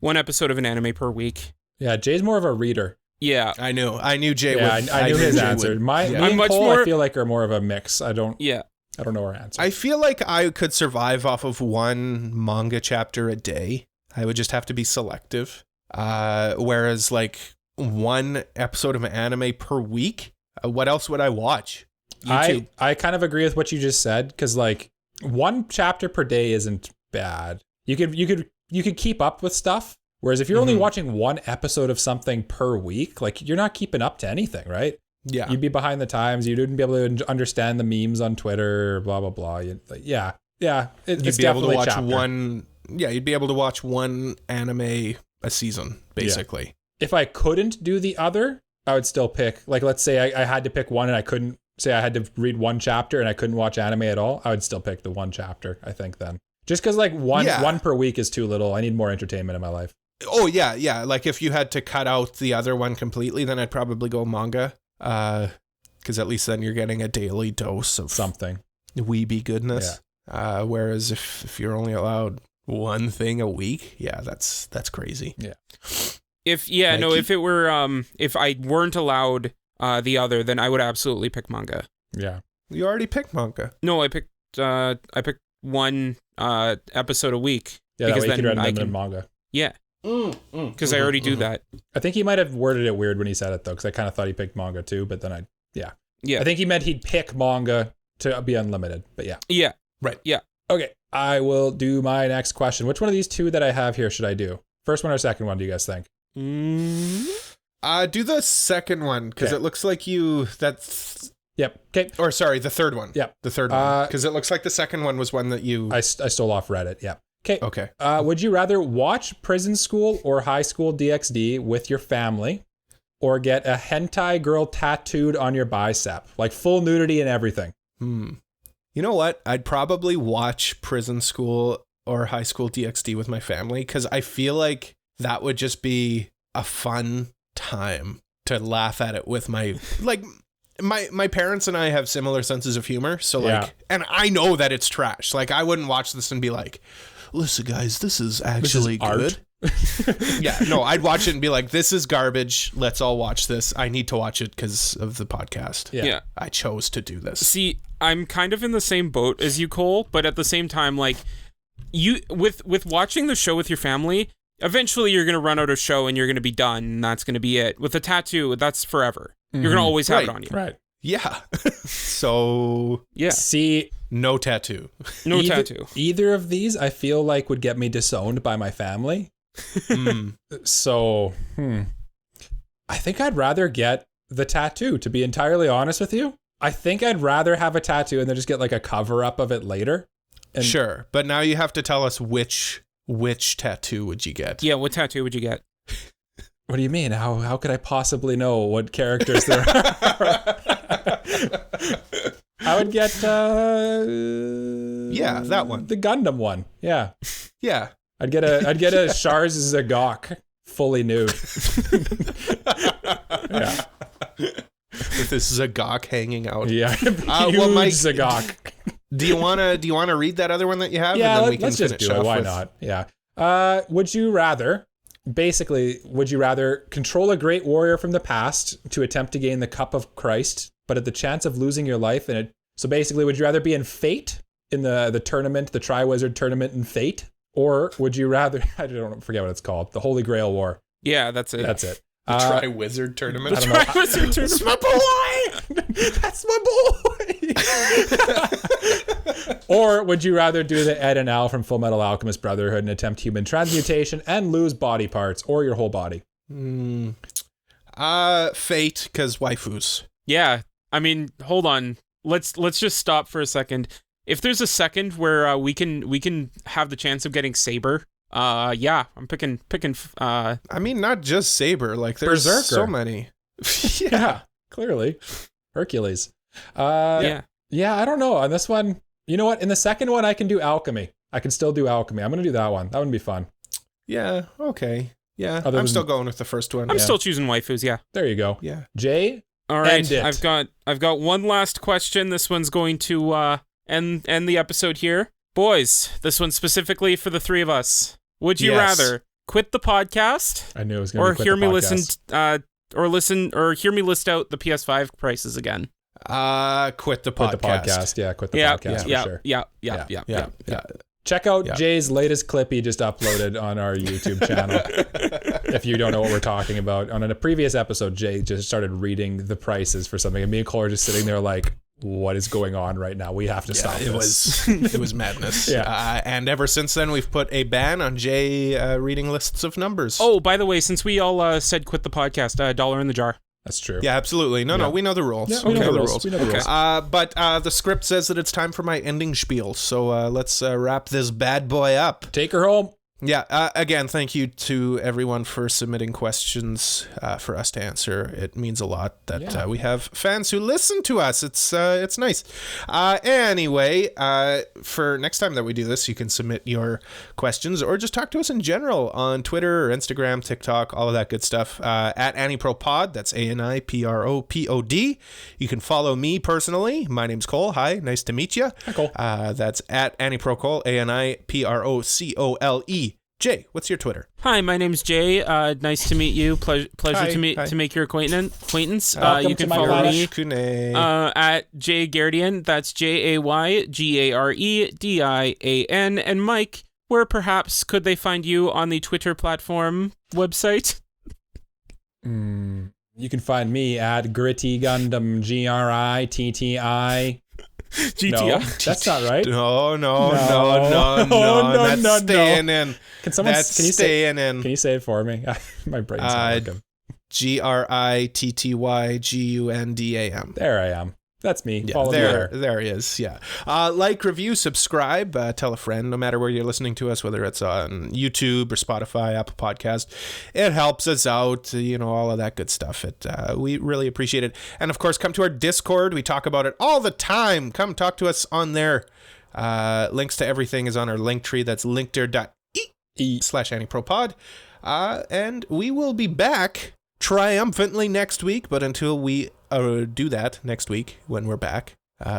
1 episode of an anime per week. Yeah, Jay's more of a reader. Yeah, I knew Jay would. I knew his answer. Me and Cole, I feel like, are more of a mix. I don't know our answer. I feel like I could survive off of 1 manga chapter a day. I would just have to be selective. Whereas like 1 episode of an anime per week, what else would I watch? YouTube. I kind of agree with what you just said, because like 1 chapter per day isn't bad. You could keep up with stuff. Whereas if you're only watching 1 episode of something per week, like you're not keeping up to anything, right? Yeah. You'd be behind the times. You wouldn't be able to understand the memes on Twitter, blah, blah, blah. You'd be able to watch you'd be able to watch 1 anime a season, basically. Yeah. If I couldn't do the other, I would still pick, like, let's say I had to pick one and I couldn't, say I had to read 1 chapter and I couldn't watch anime at all, I would still pick the 1 chapter, I think, then. Just because like one per week is too little. I need more entertainment in my life. Oh, yeah. Like if you had to cut out the other one completely, then I'd probably go manga. Because at least then you're getting a daily dose of something. Weeby goodness. Yeah. Whereas if you're only allowed 1 thing a week, that's crazy. Yeah. If I weren't allowed the other, then I would absolutely pick manga. Yeah. You already picked manga. No, I picked one episode a week. Yeah, that way you can read unlimited manga. Yeah. Because I already do that. I think he might have worded it weird when he said it, though, because I kind of thought he picked manga, too, but then Yeah. I think he meant he'd pick manga to be unlimited, but yeah. Yeah. Right. Yeah. Okay, I will do my next question. Which one of these two that I have here should I do? First one or second one, do you guys think? Do the second one, because it looks like that's... Yep. Okay. Or sorry, the third one. Yep. The third one. Because it looks like the second one was one that you... I stole off Reddit, yeah. Okay. Okay. Would you rather watch Prison School or High School DxD with your family, or get a hentai girl tattooed on your bicep? Like full nudity and everything. You know what? I'd probably watch Prison School or High School DxD with my family, because I feel like that would just be a fun time to laugh at it with my... Like... My parents and I have similar senses of humor, so like, and I know that it's trash. Like, I wouldn't watch this and be like, listen, guys, this is actually good. Yeah, no, I'd watch it and be like, this is garbage. Let's all watch this. I need to watch it because of the podcast. Yeah. I chose to do this. See, I'm kind of in the same boat as you, Cole, but at the same time, like, you with watching the show with your family, eventually you're going to run out of show and you're going to be done, and that's going to be it. With a tattoo, that's forever. You're going to always have it on you. Right. Yeah. So, yeah. See, no tattoo. No tattoo. Either of these, I feel like, would get me disowned by my family. So, I think I'd rather get the tattoo, to be entirely honest with you. I think I'd rather have a tattoo and then just get like a cover up of it later. And sure. But now you have to tell us which tattoo would you get? Yeah, what tattoo would you get? What do you mean? How could I possibly know what characters there are? I would get that one. The Gundam one. Yeah. Yeah. I'd get a Shars Zagok fully nude. Yeah. With this Zagok hanging out. Yeah. Well, Mike, Zagok. Do you wanna read that other one that you have? Yeah, and then we let's can just do it. Why not? Yeah. Would you rather control a great warrior from the past to attempt to gain the cup of Christ, but at the chance of losing your life in it? So basically, would you rather be in Fate, in the tournament, the Triwizard tournament in Fate, or would you rather, forget what it's called, the Holy Grail War? Yeah, that's it. That's it. The Triwizard tournament. I don't know. Triwizard tournament. That's my boy. Or would you rather do the Ed and Al from Full Metal Alchemist Brotherhood and attempt human transmutation and lose body parts or your whole body? Fate, because waifus. Yeah, I mean, hold on. Let's just stop for a second. If there's a second where we can have the chance of getting Saber, yeah, I'm picking. I mean, not just Saber. Like, there's Berserker. So many. Yeah, clearly, Hercules. Yeah, I don't know on this one. You know what? In the second one, I can do alchemy. I can still do alchemy. I'm gonna do that one. That would be fun. Yeah. Okay. Yeah. I'm still going with the first one. I'm still choosing waifus. Yeah. There you go. Yeah. Jay. All right. End it. I've got one last question. This one's going to end the episode here. Boys, this one's specifically for the three of us. Would you rather quit the podcast? I knew it was going to be hear me list out the PS5 prices again? Quit the podcast. Quit the podcast. Yeah, quit the podcast for sure. Yeah. Check out Jay's latest clip he just uploaded on our YouTube channel. If you don't know what we're talking about, on a previous episode, Jay just started reading the prices for something, and me and Cole are just sitting there like, what is going on right now? We have to stop this. It was madness. Yeah. And ever since then, we've put a ban on Jay reading lists of numbers. Oh, by the way, since we all said quit the podcast, $1 in the jar. That's true. Yeah, absolutely. No, we know the rules. Yeah, we know the rules. We know the rules. But the script says that it's time for my ending spiel. So let's wrap this bad boy up. Take her home. Yeah. Again, thank you to everyone for submitting questions for us to answer. It means a lot that we have fans who listen to us. It's nice. Anyway, for next time that we do this, you can submit your questions or just talk to us in general on Twitter or Instagram, TikTok, all of that good stuff. At AniProPod, that's ANIPROPOD. You can follow me personally. My name's Cole. Hi, nice to meet you. Hi, Cole. That's at AniProCole, ANIPROCOLE. Jay, what's your Twitter? Hi, my name's Jay. Nice to meet you. Pleasure Hi, to hi. to make your acquaintance. Welcome You to can my follow life. me Kune. at Jay Garedian. That's JayGaredian. And Mike, where perhaps could they find you on the Twitter platform website? You can find me at Gritty Gundam, GRITTI. GTI. No, that's not right. No. No, That's no. staying in. Can someone That's can you staying say, in. Can you say it for me? My brain's not working. GRITTYGUNDAM. There I am. That's me. Yeah, Follow me there he is. Yeah. Like, review, subscribe, tell a friend, no matter where you're listening to us, whether it's on YouTube or Spotify, Apple Podcast. It helps us out, all of that good stuff. We really appreciate it. And of course, come to our Discord. We talk about it all the time. Come talk to us on there. Links to everything is on our link tree. That's linktree.ee/anipropod. And we will be back triumphantly next week. But until we do that next week when we're back,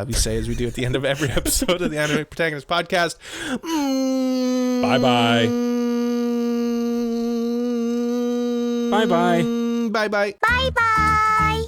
we say as we do at the end of every episode of the Anime Protagonist Podcast, Bye-bye. Bye-bye. Bye-bye. Bye bye.